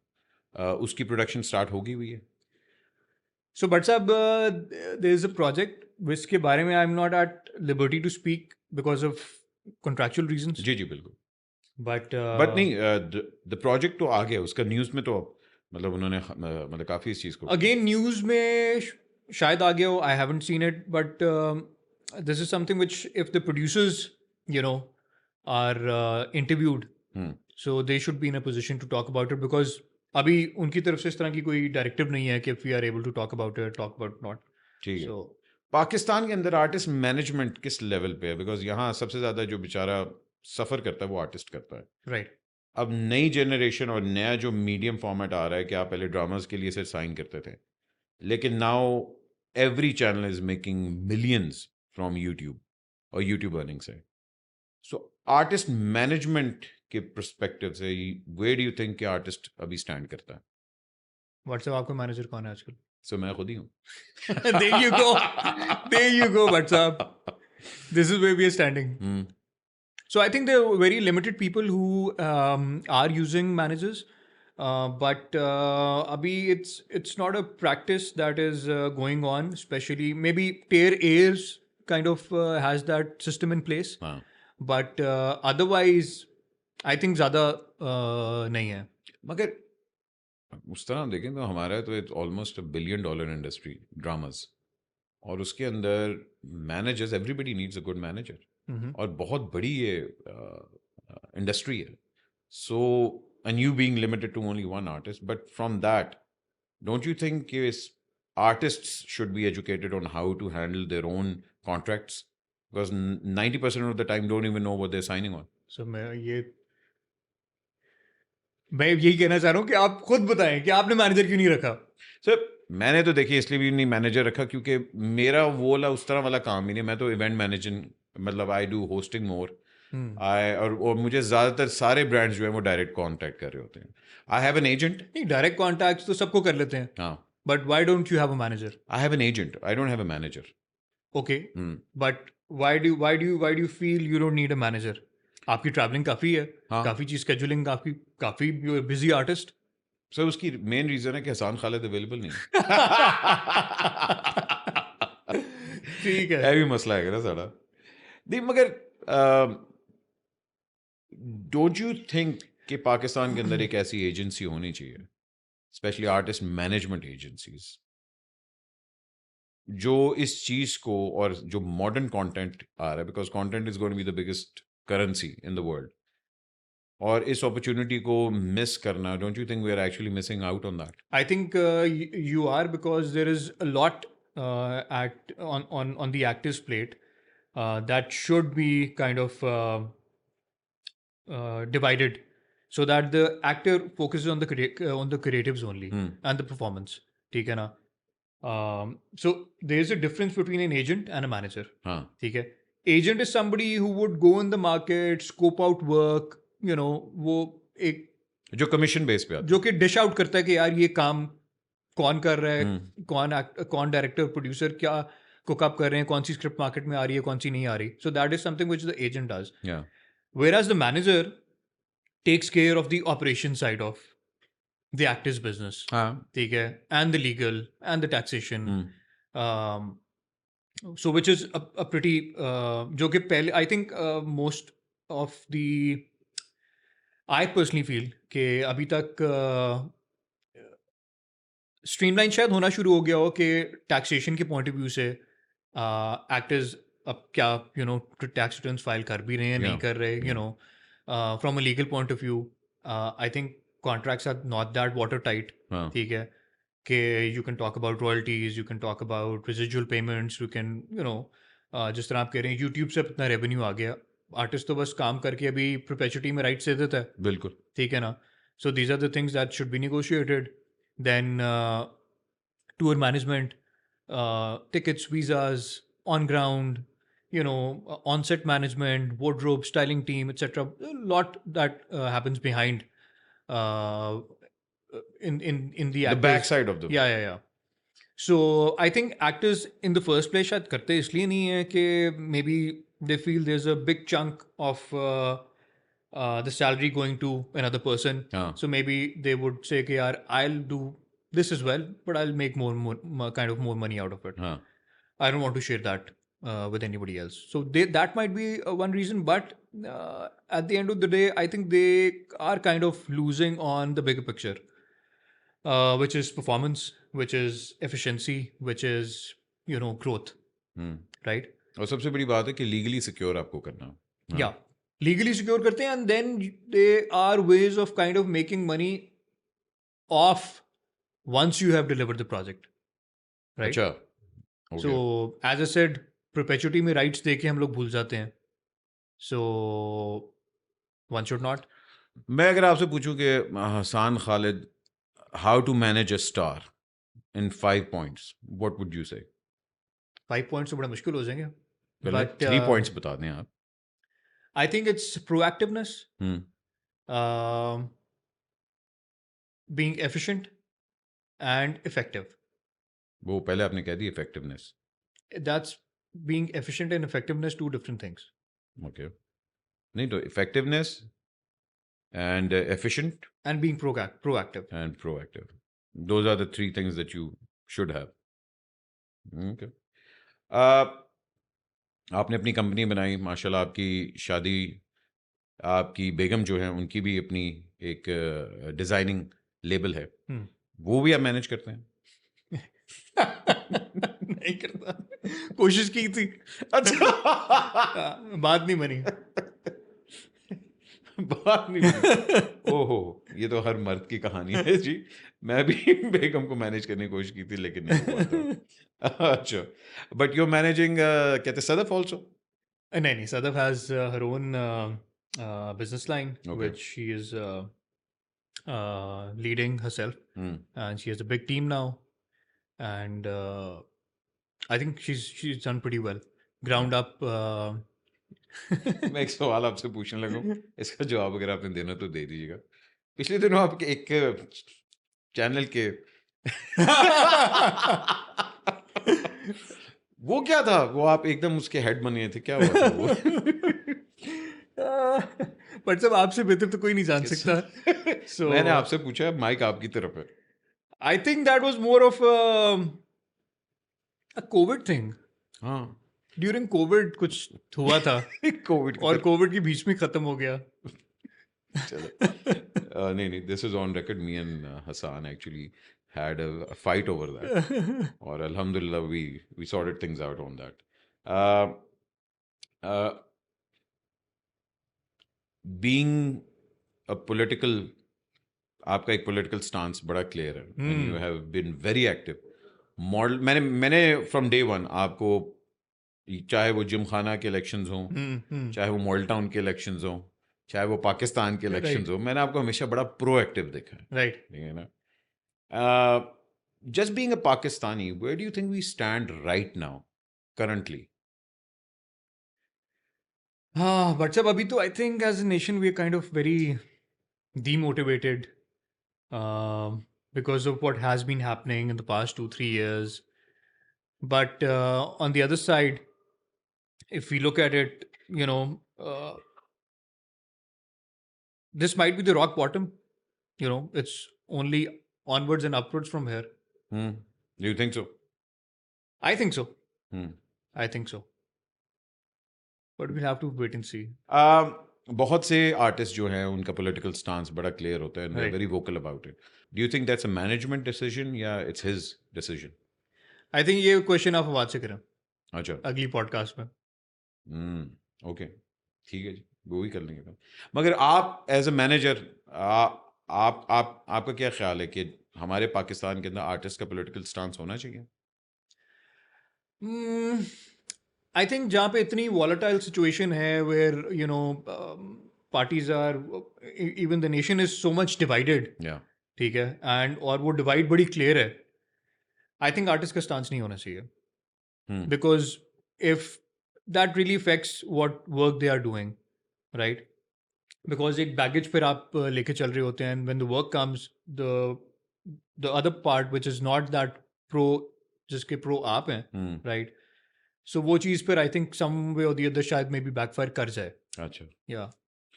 उसकी production start होगी हुई है. So but साहब there is a project जिसके बारे में I'm not at liberty to speak because of contractual reasons. जी जी बिल्कुल. But नहीं, द प्रोजेक्ट तो आ गया, उसका न्यूज़ में तो मतलब उन्होंने मतलब काफ़ी इस चीज़ को अगेन न्यूज़ में शायद आ गया हो. I haven't seen it, but this is something which if the producers are interviewed, so they should be in a position to talk about it, because अभी उनकी तरफ से इस तरह की कोई डायरेक्टिव नहीं है कि if we are able to talk about it, talk about not. ठीक है. पाकिस्तान के अंदर आर्टिस्ट मैनेजमेंट किस लेवल पे है? बिकॉज यहाँ सबसे ज़्यादा जो बेचारा सफ़र करता है वो आर्टिस्ट करता है. राइट. अब नई जनरेशन और नया जो मीडियम फॉर्मेट आ रहा है कि आप पहले ड्रामास के लिए सिर्फ साइन करते थे, लेकिन now every channel is making millions from YouTube और यूट्यूब अर्निंग से. सो आर्टिस्ट मैनेजमेंट के परस्पेक्टिव से वेयर डू यू थिंक कि आर्टिस्ट अभी स्टैंड करता है? व्हाट्सएप आपका मैनेजर कौन है आजकल? सो मैं खुद ही हूँ. There you go. There you go, WhatsApp. This is where we are standing. So I think there are very limited people who are using managers, but abhi it's not a practice that is going on. Especially maybe Tier A's kind of has that system in place, but otherwise I think ज़्यादा नहीं है. मगर उस तरह देखें तो हमारा तो it's almost $1 billion industry dramas, और उसके अंदर managers, everybody needs a good manager, और बहुत बड़ी ये इंडस्ट्री है. So and you being limited to only one artist, but from that don't you think artists should be educated on how to handle their own contracts, because 90% of the time don't even know what they're signing on. So मैं यही कहना चाह रहा हूँ कि आप खुद बताएं कि आपने मैनेजर क्यों नहीं रखा. सर मैंने तो देखिए इसलिए भी नहीं मैनेजर रखा क्योंकि मेरा वो वाला उस तरह वाला काम ही नहीं. मैं तो इवेंट मैनेजिंग, मतलब आई डू होस्टिंग मोर. और मुझे ज़्यादातर सारे ब्रांड्स जो है वो डायरेक्ट कांटेक्ट कर रहे होते हैं. I have an agent. नहीं, डायरेक्ट कॉन्टैक्ट तो सबको कर लेते हैं. हाँ. But why don't you have a manager? I have an agent, I don't have a manager. Okay, but why do you feel you don't need a manager? आपकी travelling काफ़ी है. हाँ. काफ़ी चीज़ स्केजुलिंग काफ़ी बिजी आर्टिस्ट. सर उसकी main reason है कि Hasan Khalid available नहीं है. ठीक है, ये भी मसला है ना सारा. नहीं मगर डोंट यू थिंक कि पाकिस्तान के अंदर एक ऐसी एजेंसी होनी चाहिए, स्पेशली आर्टिस्ट मैनेजमेंट एजेंसीज, जो इस चीज़ को, और जो मॉडर्न कंटेंट आ रहा है, because content is going to be the biggest currency in the world, और इस अपॉर्चुनिटी को मिस करना, don't you think we are actually missing out on that? I think you are, because there is a lot on the actors plate that should be kind of divided, so that the actor focuses on the creatives only and the performance. ठीक है ना? So there is a difference between an agent and a manager. ठीक है? Agent is somebody who would go in the market, scope out work, वो एक जो commission base पे आता है, जो कि डिश आउट करता है कि यार ये काम कौन कर रहा है, कौन डायरेक्टर प्रोड्यूसर क्या कुकअप कर रहे हैं, कौन सी स्क्रिप्ट मार्केट में आ रही है, कौन सी नहीं आ रही. So that is something which the agent does. Whereas the manager takes care of the operation side of the actor's business. ठीक है? And the legal and the taxation. So which is a pretty जो कि पहले I think most of the I personally feel कि अभी तक streamline शायद होना शुरू हो गया हो कि टैक्सेशन के पॉइंट ऑफ व्यू से एक्टर्स अब क्या टैक्स रिटर्न्स फाइल कर भी रहे हैं, नहीं कर रहे, from a legal point of view. I think contracts are not that water tight. ठीक है? कि you can talk about royalties, you can talk about residual payments, you can जिस तरह आप कह रहे हैं यूट्यूब से अपना रेवेन्यू आ गया, आर्टिस्ट तो बस काम करके अभी परपेचुटी में राइट्स दे देता है, बिल्कुल ठीक है ना. So these are the things that should be negotiated. Then tour management, tickets, visas, on ground, on-set management, wardrobe, styling team, etc. A lot that happens behind uh, in the the actors. Back side of the Yeah. So I think actors in the first place शायद करते इसलिए नहीं है कि maybe they feel there's a big chunk of the salary going to another person. हाँ So maybe they would say कि यार I'll do this as well, but I'll make kind of more money out of it. हाँ I don't want to share that with anybody else. So that might be one reason, but at the end of the day, I think they are kind of losing on the bigger picture, which is performance, which is efficiency, which is growth, right? और सबसे बड़ी बात है कि legally secure आपको करना हो. हाँ. Yeah, legally secure करते हैं, and then there are ways of kind of making money off once you have delivered the project, right? अच्छा okay. So as I said, perpetuity में rights दे के हम लोग भूल जाते हैं. So one should not. मैं अगर आपसे पूछूं कि Hasan Khalid, how to manage a star in 5 points, what would you say? 5 points तो बड़ा मुश्किल हो जाएंगे. पहले But 3 points बता दें आप. I think it's proactiveness, being efficient and effective. वो पहले आपने कह दी effectiveness. That's being efficient and effectiveness, two different things. Okay नहीं तो effectiveness and efficient And being proactive. and proactive, those are the 3 things that you should have. Okay. आपने अपनी company बनाई माशाल्लाह. आपकी शादी, आपकी बेगम जो है उनकी भी अपनी एक डिजाइनिंग लेबल है. वो भी आप मैनेज करते हैं? नहीं करता, कोशिश की थी. अच्छा. बात नहीं बनी. बात नहीं बनी. ओहो, ये तो हर मर्द की कहानी है जी. मैं भी बेगम को मैनेज करने की कोशिश की थी लेकिन नहीं हुआ था. अच्छा, बट यू मैनेजिंग कहते सदफ ऑल्सो? नहीं, Sadaf has her own business line, Okay. which she is leading herself, and she has a big team now, and I think she's done pretty well, ground up. मैं एक सवाल आपसे पूछने लगा हूं, इसका जवाब अगर आपने देना तो दे दीजिएगा. पिछले दिनों आपके एक चैनल के वो क्या था, वो आप एकदम उसके हेड बने थे, क्या हुआ था वो? बट सब आपसे बेहतर तो कोई नहीं जान सकता. So मैंने आपसे पूछा, माइक आपकी तरफ है. I think that was more of a COVID thing. हाँ. ड्यूरिंग कोविड कुछ हुआ था. कोविड और कोविड की बीच में खत्म हो गया. चलो. नहीं, this is on record. Me and Hasan actually had a fight over that. और alhamdulillah we sorted things out on that. Being a political, आपका एक political stance बड़ा clear है, and you have been very active. Model, मैंने from day one आपको, चाहे वो gym खाना के इलेक्शंस हों, चाहे वो मॉडल टाउन के इलेक्शंस हों, चाहे वो पाकिस्तान के इलेक्शंस हों, मैंने आपको हमेशा बड़ा प्रोएक्टिव देखा है. राइट. ठीक है ना? Just being a Pakistani, where do you think we stand right now, currently? But sab, abhi to I think as a nation we are kind of very demotivated because of what has been happening in the past 2-3 years. But on the other side, if we look at it, this might be the rock bottom. It's only onwards and upwards from here. Do you think so? I think so. I think so. But we'll have to wait and see. बहुत से artist जो हैं उनका political stance बड़ा clear होता है, they're very vocal about it. Do you think that's a management decision या it's his decision? I think ये क्वेश्चन आप फवाद से करें. अच्छा, अगली पॉडकास्ट में. ओके, ठीक है जी, वो ही कर लेंगे. मगर आप एज अ मैनेजर, आपका क्या ख्याल है कि हमारे पाकिस्तान के अंदर आर्टिस्ट का पॉलिटिकल स्टांस होना चाहिए? I think जहाँ पे इतनी volatile situation है where parties are even the nation is so much divided. Yeah. ठीक है, and और वो divide बड़ी clear है. I think artist का stance नहीं होना चाहिए. Because if that really affects what work they are doing, right? Because एक baggage फिर आप लेके चल रहे होते हैं, and when the work comes, the other part which is not that pro, जिसके pro आप हैं, right? So वो चीज़ पर I think some way or the other शायद maybe backfire कर जाए. अच्छा. Yeah.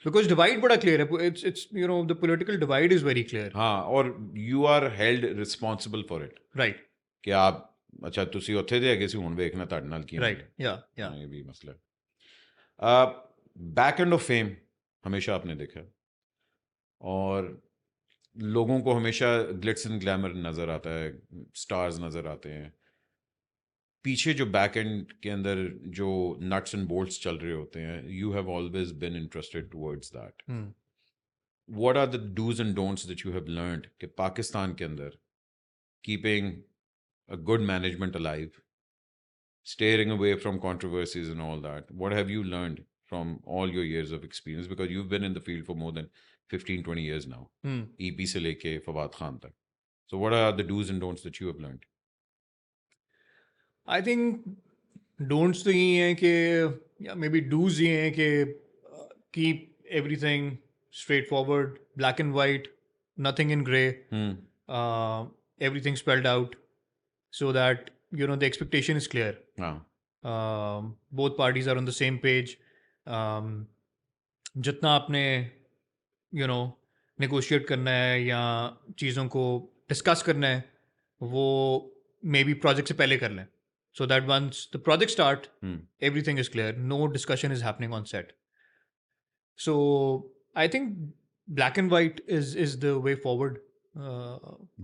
Because divide बड़ा clear है. It's the political divide is very clear. हाँ, और you are held responsible for it. Right. कि आप अच्छा ਤੁਸੀਂ ਉੱਥੇ ਦੇ ਹੈਗੇ ਸੀ ਹੁਣ ਵੇਖਣਾ ਤੁਹਾਡੇ ਨਾਲ ਕੀ Right. Yeah. Yeah. ये भी मसला है. बैक एंड ऑफ फेम हमेशा आपने देखा और लोगों को हमेशा ग्लिट्स एंड ग्लैमर नज़र आता है, स्टार्स नज़र आते हैं. पीछे जो बैक एंड के अंदर जो नट्स एंड बोल्ट्स चल रहे होते हैं, you have always been interested towards that. What are the dos and don'ts that you have learned कि पाकिस्तान के अंदर keeping a good management alive, steering away from controversies and all that? What have you learned from all your years of experience? Because you've been in the field for more than 15-20 years now. EP se leke Fawad Khan tak. So what are the do's and don'ts that you have learned? I think don'ts तो ये हैं कि या maybe do's ये हैं कि keep everything straightforward, black and white, nothing in grey, everything spelled out. So that the expectation is clear. Both parties are on the same page. जितना आपने negotiate करना है या चीज़ों को discuss करना है वो maybe project से पहले कर लें. So that once the project start, everything is clear. No discussion is happening on set. So I think black and white is the way forward.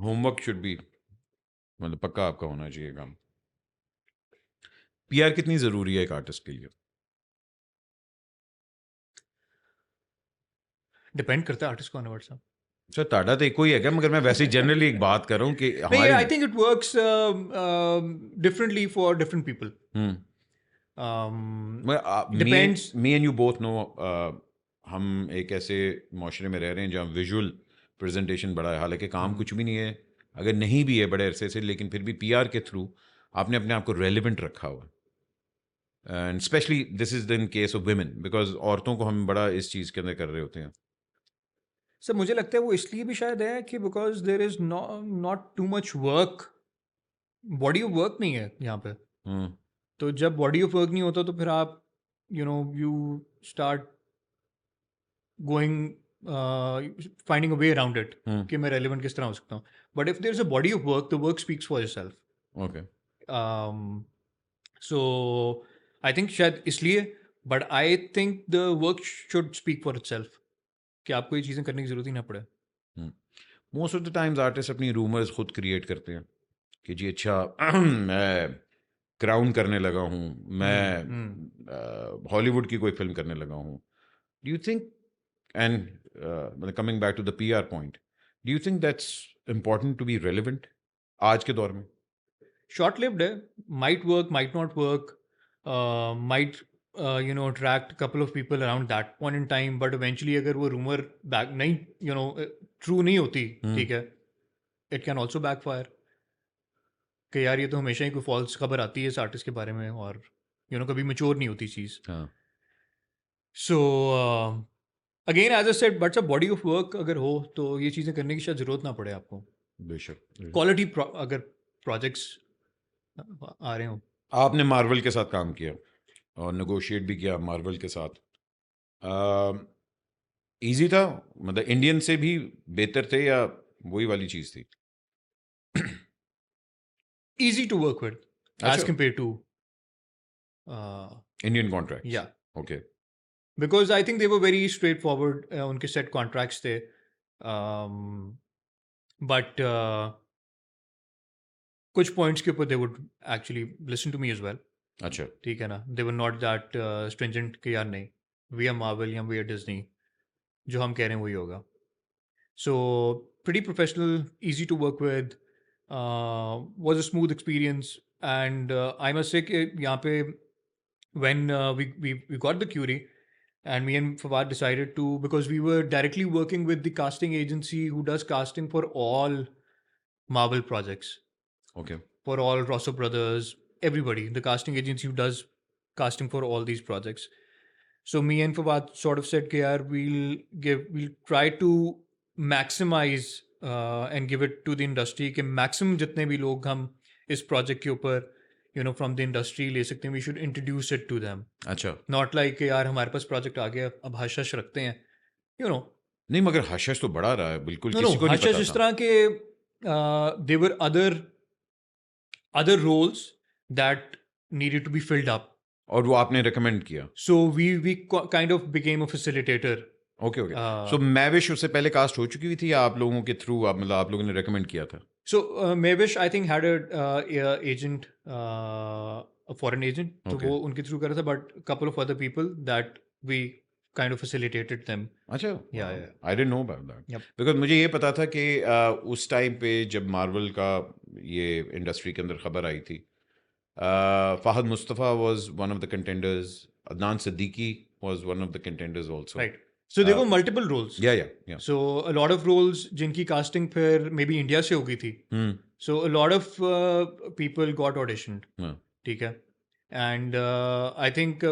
Homework should be मतलब पक्का आपका होना चाहिए काम. पीआर कितनी जरूरी है एक आर्टिस्ट के लिए? डिपेंड करता है आर्टिस्ट को अनवर्ड साहब. सर ताड़ा तो एक ही है क्या, मगर मैं वैसे जनरली एक बात कर रहा हूँ कि हमारी आई think it works differently for different people. Depends. Me and you both know हम एक ऐसे माशरे में रह रहे हैं जहाँ विजुअल प्रेजेंटेशन बड़ा है, हालांकि काम कुछ भी नहीं है, अगर नहीं भी है बड़े अरसे से, लेकिन फिर भी पीआर के थ्रू आपने अपने आप को रेलिवेंट रखा हुआ. And specially this is in case of women, because औरतों को हम बड़ा इस चीज़ के अंदर कर रहे होते हैं. सर मुझे लगता है वो इसलिए भी शायद है कि because there is not too much work, body of work नहीं है यहाँ पे. तो जब बॉडी ऑफ वर्क नहीं होता तो फिर आप you start going finding a way around it कि मैं relevant किस तरह हो सकता हूँ. But if there's a body of work, the work speaks for itself. Okay. So I think शायद इसलिए, but I think the work should speak for itself कि आपको ये चीज़ें करने की ज़रूरत ही ना पड़े. Most of the times artists अपनी rumors खुद create करते हैं कि जी अच्छा मैं क्राउन करने लगा हूँ, मैं हॉलीवुड की कोई फिल्म करने लगा हूँ. Do you think, and coming back to the PR point, do you think that's important to be relevant आज के दौर में? Short lived है, might work, might not work, might attract a couple of people around that point in time, but eventually अगर वो rumor back नहीं true नहीं होती, ठीक है, it can also backfire कि यार ये तो हमेशा ही कोई false खबर आती है इस आर्टिस्ट के बारे में और कभी mature नहीं होती चीज़. So again as I said, but सब बॉडी ऑफ वर्क अगर हो तो ये चीज़ें करने की शायद ज़रूरत ना पड़े आपको. बेशक. क्वालिटी अगर प्रोजेक्ट्स आ रहे हो. आपने मार्वल के साथ काम किया और नेगोशिएट भी किया मार्वल के साथ. इजी था, मतलब इंडियन से भी बेहतर थे या वही वाली चीज़ थी? Easy to work with as compare to Indian contract. या okay. Because I think they were very straightforward. उनके set contracts थे, but कुछ points के ऊपर they would actually listen to me as well. अच्छा. ठीक है ना, they were not that stringent कि यार नहीं we are Marvel या we are Disney, जो हम कह रहे हैं वही होगा. So pretty professional, easy to work with, was a smooth experience, and I must say कि यहाँ पे when we got the Curie, and me and Fawad decided to, because we were directly working with the casting agency who does casting for all Marvel projects, Okay. for all Russo brothers, everybody, the casting agency who does casting for all these projects. So me and Fawad sort of said, "Okay, we'll try to maximize and give it to the industry कि maximum जितने भी लोग हम इस project के ऊपर from the industry ले सकते हैं, we should introduce it to them. अच्छा. Not like कि यार हमारे पास project आ गया अब हश रखते हैं, नहीं मगर हशश तो बड़ा रहा है बिल्कुल No, किसी को नहीं हश पता इस था. तरह के there were other roles that needed to be filled up. और वो आपने recommend किया. So we kind of became a facilitator. Okay okay. So Mavish उससे पहले कास्ट हो चुकी हुई थी या आप लोगों के थ्रू आप मतलब आप लोगों ने रेकमेंड किया था? So Mavish, I think, had a agent, a foreign agent. तो Okay. वो उनके थ्रू कर रहा था, but couple of other people that we kind of facilitated them. अच्छा. Yeah. I didn't know about that. Yep. Because मुझे ये पता था कि उस टाइम पे जब मार्वल का ये इंडस्ट्री के अंदर खबर आई थी, Fahad Mustafa was one of the contenders, Adnan Siddiqui was one of the contenders also. Right. So there were multiple roles. या So a lot of roles जिनकी casting फिर maybe India से हो गई थी. So a lot of people got auditioned. ठीक है. And I think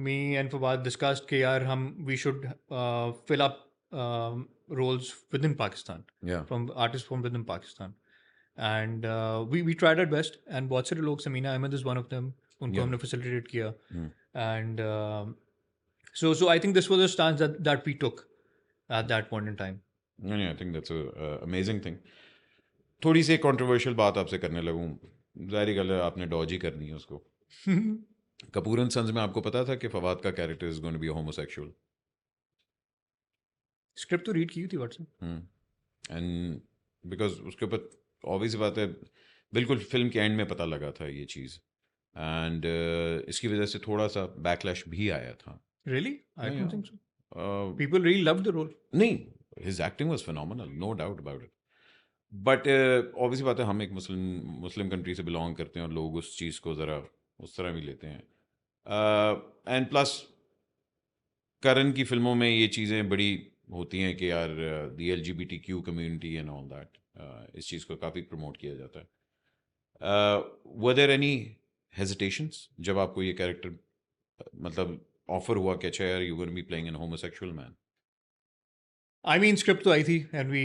me and Fawad discussed कि यार we should fill up roles within Pakistan. Yeah. From artists from within Pakistan. And we tried our best. And बहुत सारे लोग, Samina Ahmed is one of them. उनको हमने facilitate किया. And so I think this was a stance that we took at that point in time. I think that's a amazing thing. थोड़ी सी controversial बात आपसे करने लगूं. ज़ाहिर गल है आपने डॉज ही करनी है उसको. कपूर एंड सन्स में आपको पता था कि फवाद का character is going to be homosexual? Script तो रीड की थी व्हाट्सएप. एंड बिकॉज उसके ऊपर ऑब्वियस बात है बिल्कुल फिल्म के एंड में पता लगा था ये चीज़. एंड इसकी वजह से थोड़ा सा बैकलैश भी आया था. Really? I don't think so. People really loved the role. नहीं, his acting was phenomenal, no doubt about it. But obviously बात है हम एक मुस्लिम कंट्री से बिलोंग करते हैं और लोग उस चीज़ को ज़रा उस तरह भी लेते हैं. एंड प्लस करण की फिल्मों में ये चीज़ें बड़ी होती हैं कि यार दी LGBTQ community and all that, इस चीज़ को काफ़ी प्रमोट किया जाता है. वर देयर एनी हेजिटेशंस जब आपको ये कैरेक्टर मतलब ऑफर हुआ कि अच्छा यार you going to be playing an homosexual man? I mean, script तो आई थी, and we,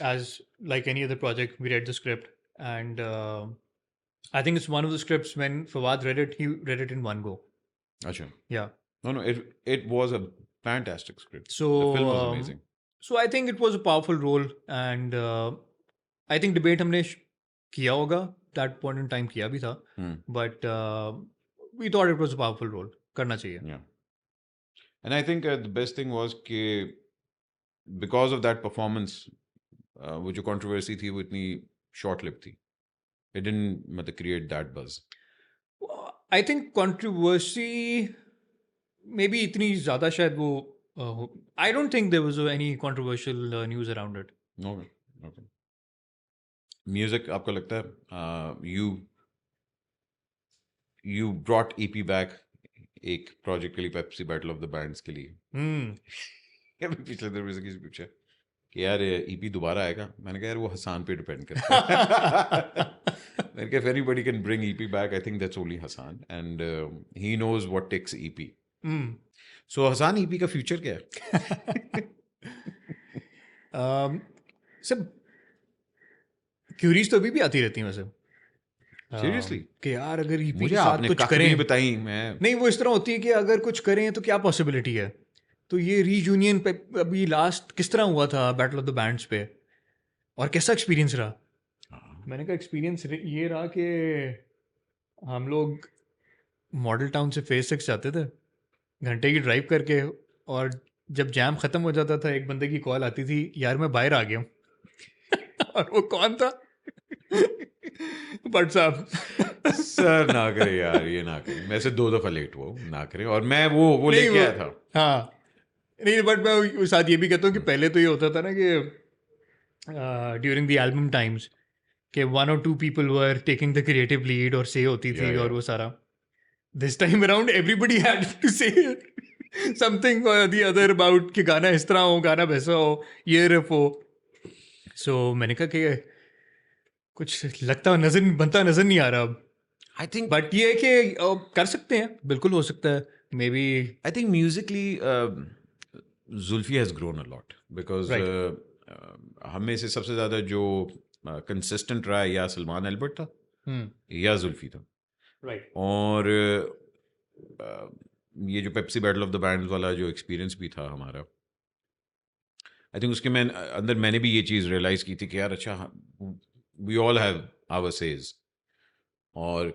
as like any other project, we read the script, and I think it's one of the scripts when Fawad read it, he read it in one go. अच्छा. Yeah. No, it was a fantastic script. So The film was amazing. So I think it was a powerful role, and I think debate हमने किया होगा, that point in time किया भी था, but we thought it was a powerful role, करना चाहिए. Yeah. And I think the best thing was कि because of that performance वो जो controversy थी वो इतनी short lived थी. It didn't मतलब create that buzz. I think controversy maybe इतनी ज़्यादा शायद वो I don't think there was any controversial news around it. Okay. Music आपको लगता है you brought EP back एक project के लिए Pepsi Battle of the Bands के लिए. पिछले दिन मुझसे किसी पूछा कि यार EP दोबारा आएगा. मैंने कहा यार वो हसान पे डिपेंड करता है. मैंने कहा if anybody can bring EP back, I think that's only Hassaan, and he knows what takes EP. So Hassaan, EP का फ्यूचर क्या है? सब क्यूरीज तो अभी भी आती रहती हैं वैसे. Seriously? कि यार अगर EP मुझे के साथ आपने कुछ काफी करें, बताई. मैं नहीं वो इस तरह होती है कि अगर कुछ करें तो क्या पॉसिबिलिटी है. तो ये रीयूनियन पे अभी लास्ट किस तरह हुआ था बैटल ऑफ द बैंड्स पे, और कैसा एक्सपीरियंस रहा? मैंने कहा एक्सपीरियंस ये रहा कि हम लोग मॉडल टाउन से फेज 6 जाते थे घंटे की ड्राइव करके, और जब जैम ख़त्म हो जाता था एक बंदे की कॉल आती थी, यार मैं बाहर आ गया हूँ. और वो कौन था? बट साहब सर ना करे यार, ये ना करे. मैं से 2 दफ़ा लेट हुआ हूँ, ना करे. और मैं वो लेके आया था. हाँ नहीं, बट मैं साथ ये भी कहता हूँ कि पहले तो ये होता था ना कि ड्यूरिंग द एल्बम टाइम्स कि 1 or 2 people were taking the creative lead और से होती थी. Yeah. और वो सारा this time around everybody had to say something or the other about कि गाना इस तरह हो, गाना वैसा हो, ये रिफ हो. So मैंने कहा कि कुछ लगता बनता नजर नहीं आ रहा अब. I think बट ये है कि कर सकते हैं, बिल्कुल हो सकता है. May be I think musically Zulfi has grown a lot because Right. हम में से सबसे ज़्यादा जो कंसिस्टेंट रहा है या सलमान एल्बर्ट था या जुल्फी था. राइट. और ये जो Pepsi battle of the bands वाला जो एक्सपीरियंस भी था हमारा, आई थिंक उसके अंदर मैंने भी ये चीज़ रियलाइज़ की थी कि यार अच्छा we all have our says, और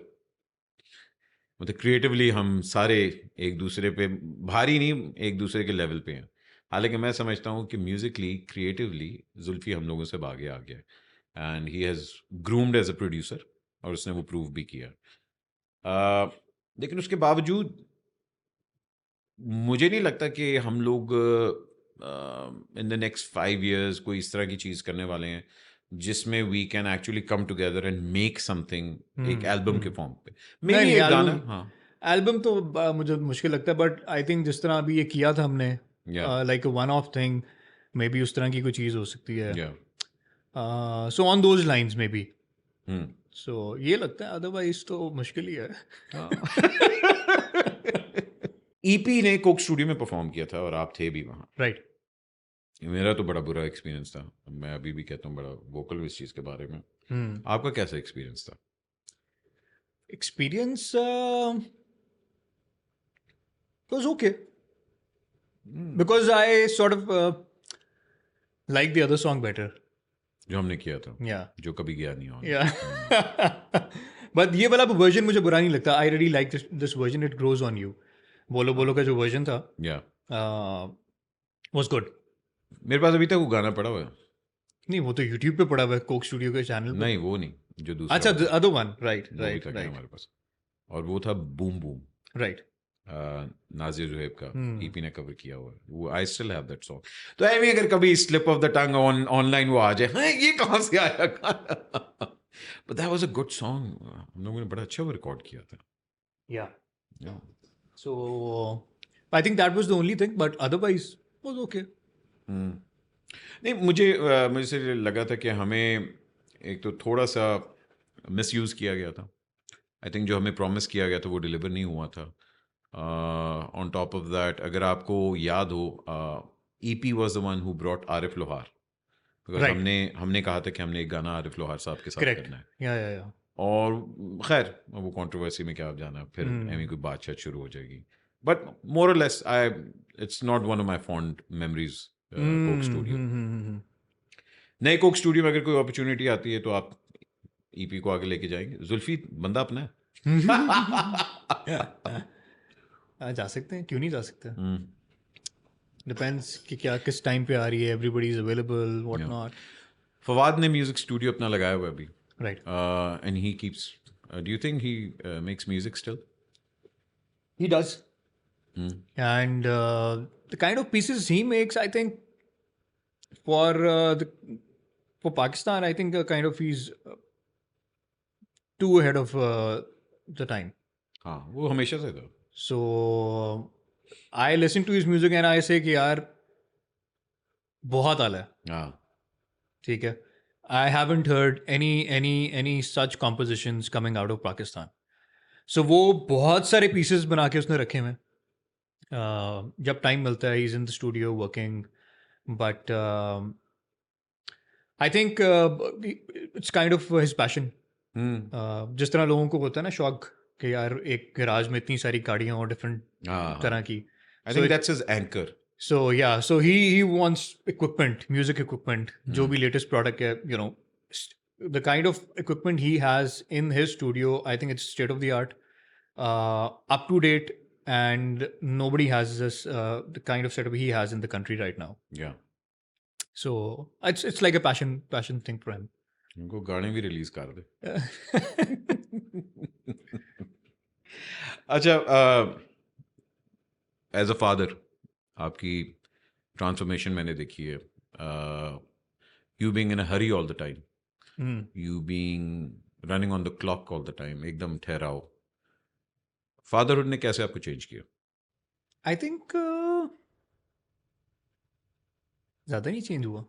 मतलब क्रिएटिवली हम सारे एक दूसरे पे भारी नहीं, एक दूसरे के लेवल पे हैं. हालांकि मैं समझता हूँ कि म्यूजिकली क्रिएटिवली जुल्फी हम लोगों से आगे आ गया and he has groomed as a producer, और उसने वो प्रूव भी किया. लेकिन उसके बावजूद मुझे नहीं लगता कि हम लोग इन द नेक्स्ट 5 years कोई इस तरह की चीज़ करने वाले हैं जिसमें we can actually come together and make something एक एल्बम के फॉर्म पे. मे बी एक गाना, हाँ एल्बम तो मुझे मुश्किल लगता है, बट आई थिंक जिस तरह अभी ये किया था हमने, like one of thing, maybe उस तरह की कोई चीज़ हो सकती है. So on those lines maybe. So ये लगता है, अदरवाइज तो मुश्किल ही है. ईपी ने कोक स्टूडियो में परफॉर्म किया था और आप थे भी वहाँ. राइट. मेरा तो बड़ा बुरा एक्सपीरियंस था, मैं अभी भी कहता हूँ बड़ा वोकल इस चीज़ के बारे में. आपका कैसा एक्सपीरियंस था? Experience was okay because I sort of like the other song better. जो हमने किया था, Yeah. जो कभी गया नहीं होगा. Yeah. But ये वाला वर्जन मुझे बुरा नहीं लगता. I really like this version. It grows on you. बोलो बोलो का जो वर्जन था, was good. मेरे पास अभी तक वो गाना पड़ा हुआ है. नहीं, वो तो YouTube पे पड़ा हुआ है, कोक स्टूडियो के चैनल पे. नहीं वो नहीं, जो दूसरा. अच्छा, the other one. Right. वो अभी तक है हमारे पास, और वो था बूम बूम. Right. नाजिर जुहैब का ईपी ने कवर किया हुआ है वो. I still have that song. तो ऐसे अगर कभी slip of the tongue online वो आ जाए, हाँ ये कहाँ से आया गाना, but that was a good song. हम लोगों ने बड़ा अच्छा वो रिकॉर्ड किया था. Yeah. So I think that was the only thing, but otherwise was okay. नहीं मुझे लगा था कि हमें एक तो थोड़ा सा मिसयूज़ किया गया था. आई थिंक जो हमें प्रॉमिस किया गया था वो डिलीवर नहीं हुआ था. ऑन टॉप ऑफ दैट, अगर आपको याद हो, EP was the one who brought Arif लोहार, बिकॉज Right. हमने कहा था कि हमने एक गाना आरिफ लोहार साहब के साथ Correct. करना है. Yeah. और खैर वो कंट्रोवर्सी में क्या आप जाना, फिर एमी कोई बातचीत शुरू हो जाएगी. बट मोर और less it's not one of my fond memories Coke studio. नए कोक स्टूडियो में अगर कोई अपॉर्चुनिटी आती है तो आप ईपी को आगे लेके जाएंगे? जुल्फी बंदा अपना है. जा सकते हैं, क्यों नहीं जा सकते. डिपेंड्स कि क्या किस टाइम पे आ रही है, everybody is available, what not. Fawad ने म्यूजिक स्टूडियो अपना लगाया हुआ है अभी. Right. And he keeps do you think he makes music still? He does. And the kind of pieces he makes, I think for Pakistan, I think kind of he's too ahead of the time. हाँ वो हमेशा से था. So I listen to his music and I say कि यार बहुत आला है. हाँ ठीक है. I haven't heard any such compositions coming out of Pakistan. So वो बहुत सारे pieces बना के उसने रखे हुए हैं. जब टाइम मिलता है, he's in the studio working, but I think it's kind of his passion. जिस तरह लोगों को होता है ना शौक कि यार एक गैराज में इतनी सारी गाड़ियाँ और डिफरेंट तरह की. I think that's his anchor. So yeah, so he wants equipment, music equipment, जो भी latest product है, you know, the kind of equipment he has in his studio, I think it's state of the art, up to date, and nobody has this the kind of setup he has in the country right now. Yeah. So it's like a passion thing for him. उनको गाने भी release कर दे. अच्छा, as a father आपकी transformation मैंने देखी है. You being in a Hari all the time, you being running on the clock all the time, एकदम ठहराओ. फादरहुड ने कैसे आपको चेंज किया? आई थिंक ज़्यादा नहीं चेंज हुआ.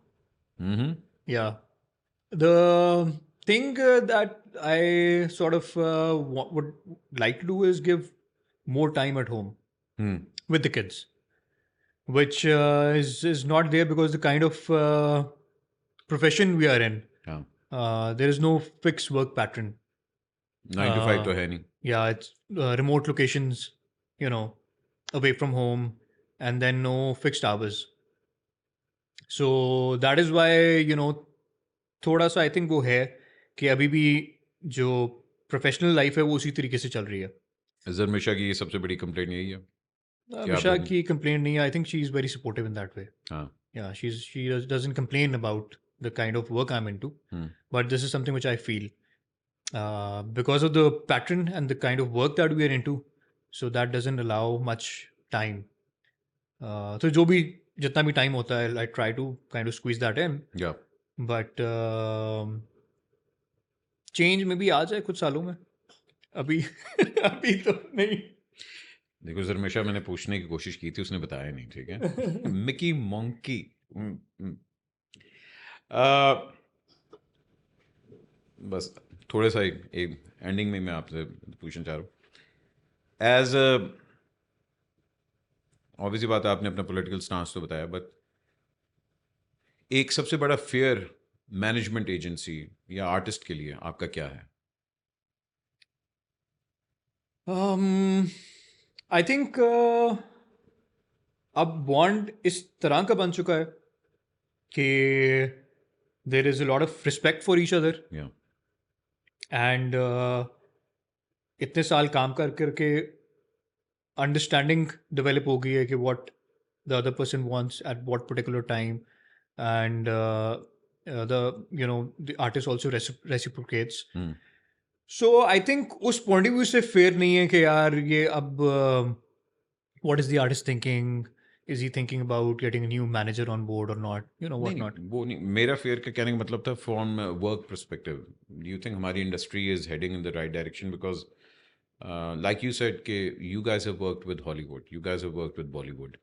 Yeah. The thing that I sort of would like to do is give more time at home with the kids, which is not there because the kind of profession we are in, हाँ, there is no fixed work pattern. 9 to 5 तो है नहीं. Yeah, it's remote locations, you know, away from home, and then no fixed hours. So that is why, you know, थोड़ा सा I think वो है कि अभी भी जो प्रोफेशनल लाइफ है वो उसी तरीके से चल रही है. जरमिशा की सबसे बड़ी कंप्लेंट यही है कि मिशा आप. की कंप्लेंट नहीं है. I think she is very supportive in that way. हाँ. Yeah, she doesn't complain about the kind of work I'm into, but this is something which I feel because of the pattern and the kind of work that we are into, so that doesn't allow much time. तो जो भी जितना भी time होता है, I try to kind of squeeze that in. Yeah. But change में भी आ जाए कुछ सालों में. अभी अभी तो नहीं. देखो जरमिशा, मैंने पूछने की कोशिश की थी, उसने बताया नहीं. ठीक है. Mickey monkey. बस थोड़ा सा एक एंडिंग में मैं आपसे पूछना चाह रहा हूँ. एज ऑब्वियसली बात है, आपने अपना पॉलिटिकल स्टांस तो बताया, बट एक सबसे बड़ा फेयर मैनेजमेंट एजेंसी या आर्टिस्ट के लिए आपका क्या है? आई थिंक अब बॉन्ड इस तरह का बन चुका है कि there is a lot of respect for each other. And इतने साल काम कर करके अंडरस्टैंडिंग डेवलप हो गई है कि what the other person wants at what particular time, and the artist also reciprocates. So I think उस point of view से fair नहीं है कि यार ये अब what is the artist thinking? Is he thinking about getting a new manager on board or not? You know what नहीं, not? वो नहीं, मेरा फेयर का कहने का मतलब था from work perspective. Do you think हमारी industry is heading in the right direction? Because like you said कि you guys have worked with Hollywood, you guys have worked with Bollywood.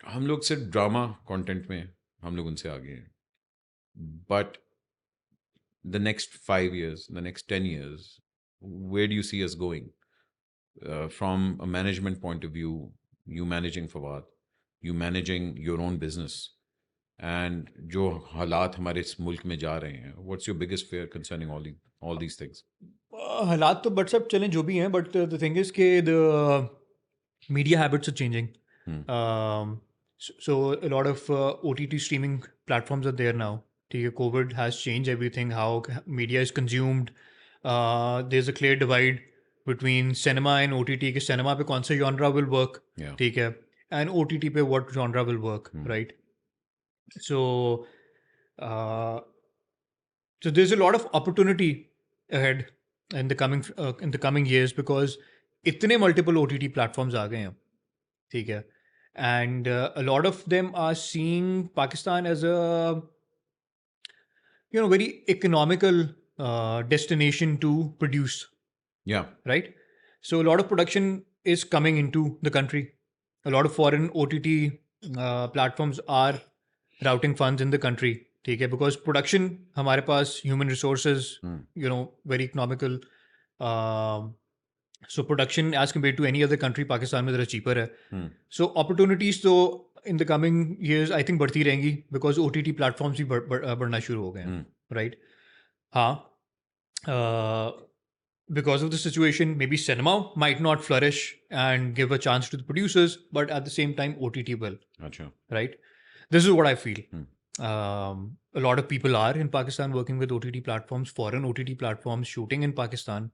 हम लोग सिर्फ ड्रामा कंटेंट में हम लोग उनसे आगे हैं. But the next 5 years, the next 10 years, where do you see us going? From a management point of view, you managing Fawad, you managing your own business, and जो हालात हमारे इस मुल्क में जा रहे हैं, what's your biggest fear concerning all these things? हालात तो बट सब चलें जो भी हैं, बट द थिंग इज कि the media habits are changing. So a lot of OTT streaming platforms are there now. COVID has changed everything, how media is consumed. There's a clear divide between cinema and OTT. कि cinema पे कौन सा genre will work, ठीक है, and OTT पे what genre will work, right? So so there's a lot of opportunity ahead in the coming years because इतने multiple OTT platforms आ गए हैं, ठीक है. And a lot of them are seeing Pakistan as a very economical destination to produce. Yeah. Right. So a lot of production is coming into the country. A lot of foreign OTT platforms are routing funds in the country. ठीक है, because production हमारे पास human resources, very economical. So production as compared to any other country, Pakistan में ज़रा cheaper है. So opportunities तो in the coming years I think बढ़ती रहेंगी because OTT platforms भी बढ़ना शुरू हो गए हैं, right? हाँ, because of the situation, maybe cinema might not flourish and give a chance to the producers, but at the same time OTT will. Achha. Right? This is what I feel. A lot of people are in Pakistan working with OTT platforms, foreign OTT platforms, shooting in Pakistan.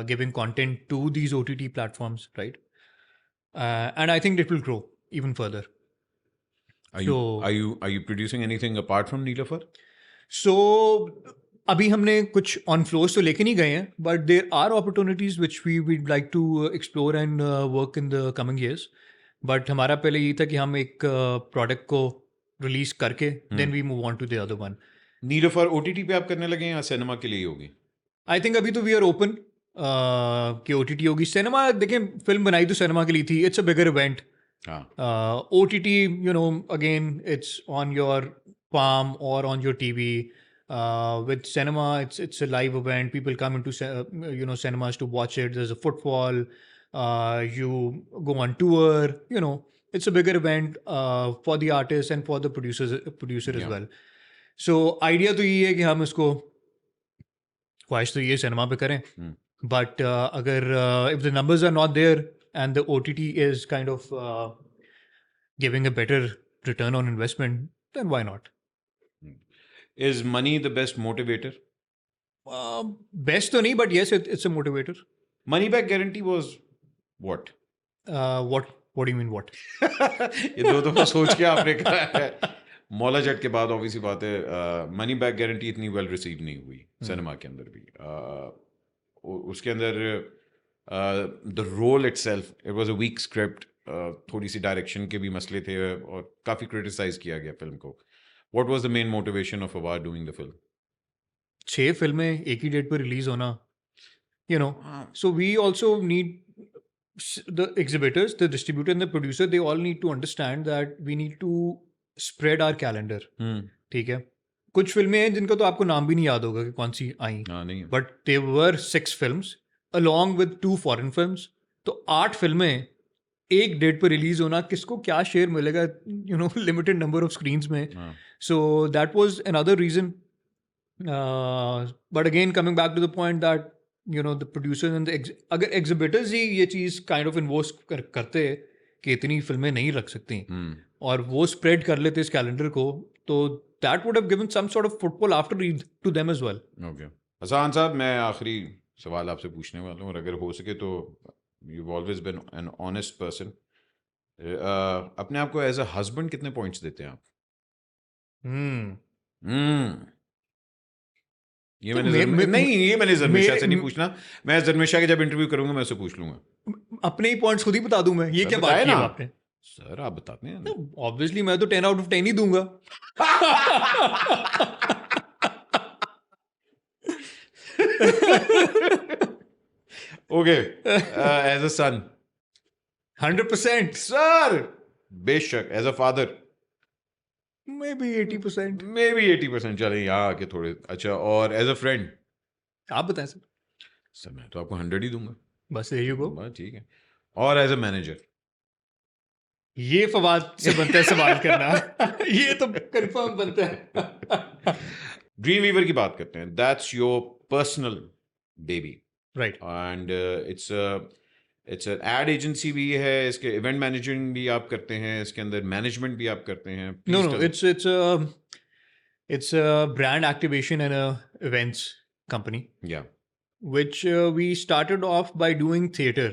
Giving content to these OTT platforms, right? And I think it will grow even further. Are you producing anything apart from Neelafar? So अभी हमने कुछ on floors तो लेके नहीं गए हैं, but there are opportunities which we would like to explore and work in the coming years. But हमारा पहले ये था कि हम एक product को release करके then we move on to the other one. Neelafar OTT पे आप करने लगे हैं या सिनेमा के लिए ही होगी? I think अभी तो we are open. कि OTT होगी. सिनेमा देखें, फिल्म बनाई तो सिनेमा के लिए थी. It's a bigger event. OTT, again, it's on your palm or on your TV. With cinema, it's a live event. People come into cinemas to watch it. There's a footfall. You go on tour. It's a bigger event for the artist and for the producer as well. So idea तो ये है कि हम इसको ख्वाहिश तो ये cinema पे करें. But अगर if the numbers are not there and the OTT is kind of giving a better return on investment, then why not? Is money the best motivator? Best तो नहीं, but yes, it's a motivator. Money back guarantee was what? What do you mean what? ये दो दफा सोच के आपने कहा है. मौला जट के बाद ऑब्वियसली बात है, मनी बैक गारंटी इतनी वेल रिसीव नहीं हुई सिनेमा के अंदर भी. उसके अंदर the role itself, it was a weak script, थोड़ी सी डायरेक्शन के भी मसले थे और काफ़ी क्रिटिसाइज किया गया फिल्म को. What was the main motivation of Fawad doing the film? 6 फिल्में एक ही डेट पर रिलीज होना, so we also need the exhibitors, the distributor and the producer, they all need to understand that we need to spread our calendar. ठीक है. कुछ फिल्में हैं जिनका तो आपको नाम भी नहीं याद होगा कि कौन सी आई, but they were 6 films along with 2 foreign films. तो 8 फिल्में एक डेट पर रिलीज होना, किसको क्या शेयर मिलेगा, लिमिटेड नंबर ऑफ स्क्रीन्स में. So that was another reason. But again coming back to the point that the producers and अगर exhibitors ही ये चीज़ kind of invoice करते कि इतनी फिल्में नहीं रख सकती और वो spread कर लेते इस कैलेंडर को, तो that would have given some sort of football after Eid to them as well. Okay. Hasan साहब, मैं आखिरी सवाल आपसे पूछने वाला हूँ और अगर हो सके तो you've always been an honest person. अपने आप को as a husband कितने points देते हैं आप? ये मैंने जरमिशा से नहीं पूछना. मैं जरमिशा के जब इंटरव्यू करूंगा मैं उससे पूछ लूंगा. अपने ही पॉइंट्स खुद ही बता दूं मैं. ये क्या बात की आपने? सर आप बताते हैं. ऑब्वियसली मैं तो 10 out of 10 ही दूंगा. Okay. As a son 100%. Sir बेशक. As a father maybe 80%. Maybe 80%. चलें यहाँ आके थोड़े. अच्छा, और एज अ फ्रेंड आप बताएं सर. सर मैं तो आपको 100 ही दूंगा. बस there you go. बस ठीक है. और एज अ मैनेजर? ये फवाद से बनता है सवाल करना. ये तो कंफर्म बनता है. ड्रीम वीवर की बात करते हैं. That's your personal baby, right? And it's an ad agency भी है, इसके इवेंट मैनेजमेंट भी आप करते हैं, इसके अंदर मैनेजमेंट भी आप करते हैं. No, it's a brand activation and a events company. Yeah. Which we started off by doing theater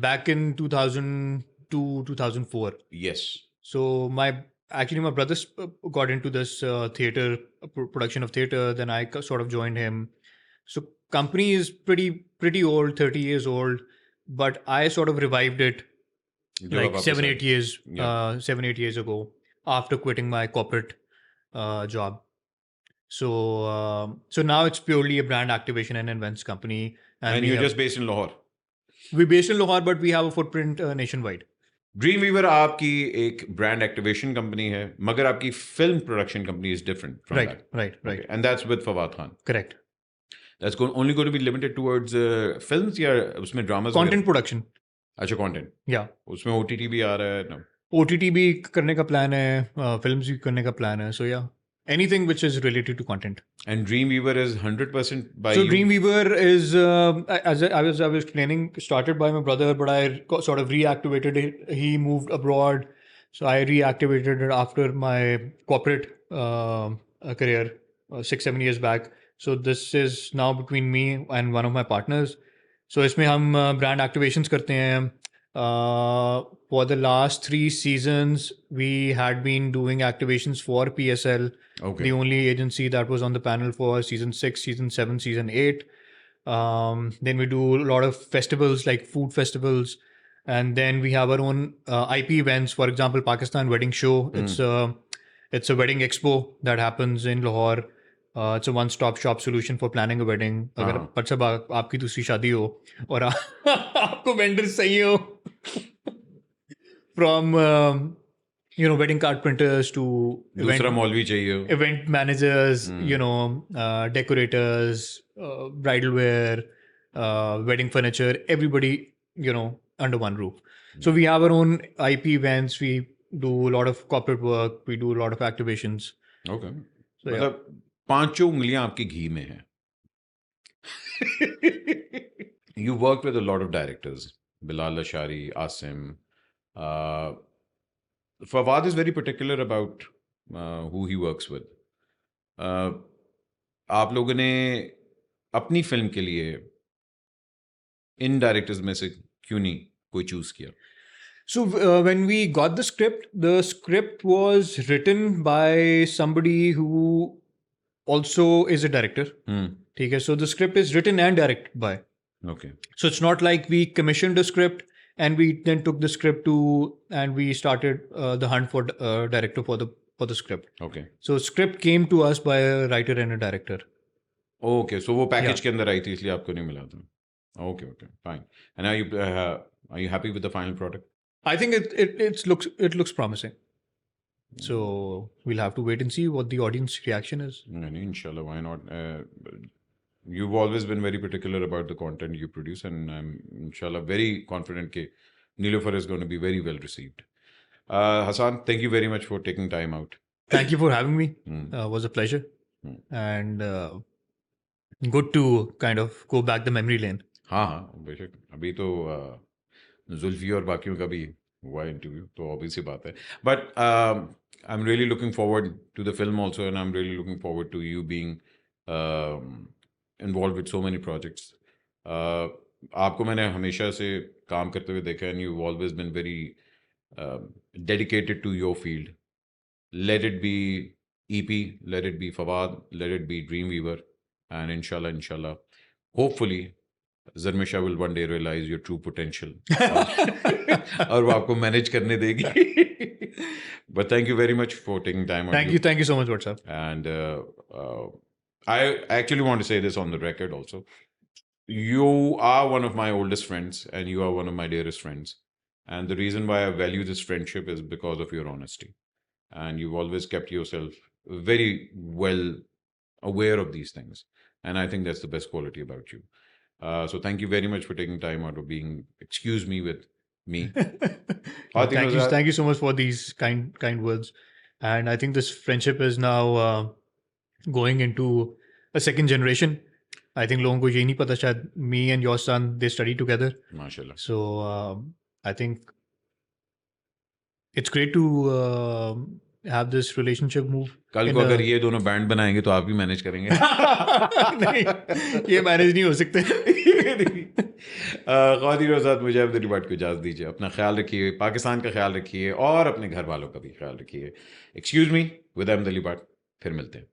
back in 2002, 2004. Yes. So my brother got into this theater production of theater. Then I sort of joined him. So company is pretty old, 30 years old. But I sort of revived it like 7-8 years ago after quitting my corporate job. So now it's purely a brand activation and events company. And you're just based in Lahore? We're based in Lahore, but we have a footprint nationwide. Dreamweaver आपकी एक brand activation company है, मगर आपकी film production company is different from that. Right. Okay. And that's with Fawad Khan. Correct. That's only going to be limited towards films या उसमें dramas? Content production. अच्छा, content. Yeah. उसमें OTT भी आ रहा है ना? OTT भी करने का plan है, films भी करने का plan है. So yeah, anything which is related to content. And Dreamweaver is 100% by you? So Dreamweaver is, as I was explaining, started by my brother, but I sort of reactivated it. He moved abroad, so I reactivated it after my corporate career 6-7 years back. So this is now between me and one of my partners. So इसमें हम brand activations करते हैं. For the last 3 seasons, we had been doing activations for PSL, the only agency that was on the panel for season 6, season 7, season 8. Then we do a lot of festivals like food festivals. And then we have our own IP events. For example, Pakistan Wedding Show. It's a wedding expo that happens in Lahore. It's a one-stop shop solution for planning a wedding. अगर हाँ. पर सब आपकी दूसरी शादी हो और आपको vendors चाहिए हो from wedding card printers to दूसरा मौलवी चाहिए हो. event managers, decorators, bridal wear, wedding furniture, everybody, under one roof. So we have our own IP events. We do a lot of corporate work. We do a lot of activations. Okay. So, yeah. मतलब 5 उंगलियां आपकी घी में हैं. You worked with a lot of directors. Bilal Ashari, Asim. Fawad is very particular about who he works with. आप लोगों ने अपनी film के लिए इन डायरेक्टर्स में से क्यों नहीं कोई चूज किया? So when we got the script was written by somebody who also is a director. Okay, so the script is written and directed by. Okay. So it's not like we commissioned a script and we then took the script and we started the hunt for director for the script. Okay. So script came to us by a writer and a director. Okay, so वो package के अंदर आई थी इसलिए आपको नहीं मिला था. Okay, fine. And are you happy with the final product? I think it looks promising. So we'll have to wait and see what the audience reaction is. Inshallah, why not? You've always been very particular about the content you produce, and I'm inshallah very confident that Nilofer is going to be very well received. Hassaan, thank you very much for taking time out. Thank you for having me. It was a pleasure. And good to kind of go back the memory lane. हाँ बेशक. अभी तो जुल्फी और बाकियों का भी हुआ interview, तो ऑब्वियस सी बात है. But I am really looking forward to the film also, and I am really looking forward to you being involve with so many projects. आपको मैंने हमेशा से काम करते हुए देखा, and you always bin very dedicated to your field. Let it be EP, let it be Fawad, let it be Dreamweaver, and inshallah, hopefully, Zarmisha will one day realize your true potential. और वो आपको manage करने देगी. But thank you very much for taking time out. Thank you so much, WhatsApp. And I actually want to say this on the record also. You are one of my oldest friends, and you are one of my dearest friends. And the reason why I value this friendship is because of your honesty. And you've always kept yourself very well aware of these things. And I think that's the best quality about you. So thank you very much for taking time out of being, excuse me with me. Thank you so much for these kind words. And I think this friendship is now going into a second generation. I think लोगों को ये नहीं पता शायद me and your son, they study together. MashaAllah. So I think it's great to have this relationship move. कल को अगर ये दोनों बैंड बनाएंगे तो आप भी मैनेज करेंगे. नहीं, ये मैनेज नहीं हो सकते. ख़वातीन और हज़रात, मुझे अहमद अली बट को इजाज़त दीजिए. अपना ख्याल रखिए, पाकिस्तान का ख्याल रखिए और अपने घर वालों का भी ख्याल रखिए. Excuse me with Ahmed Ali but. फिर मिलते हैं.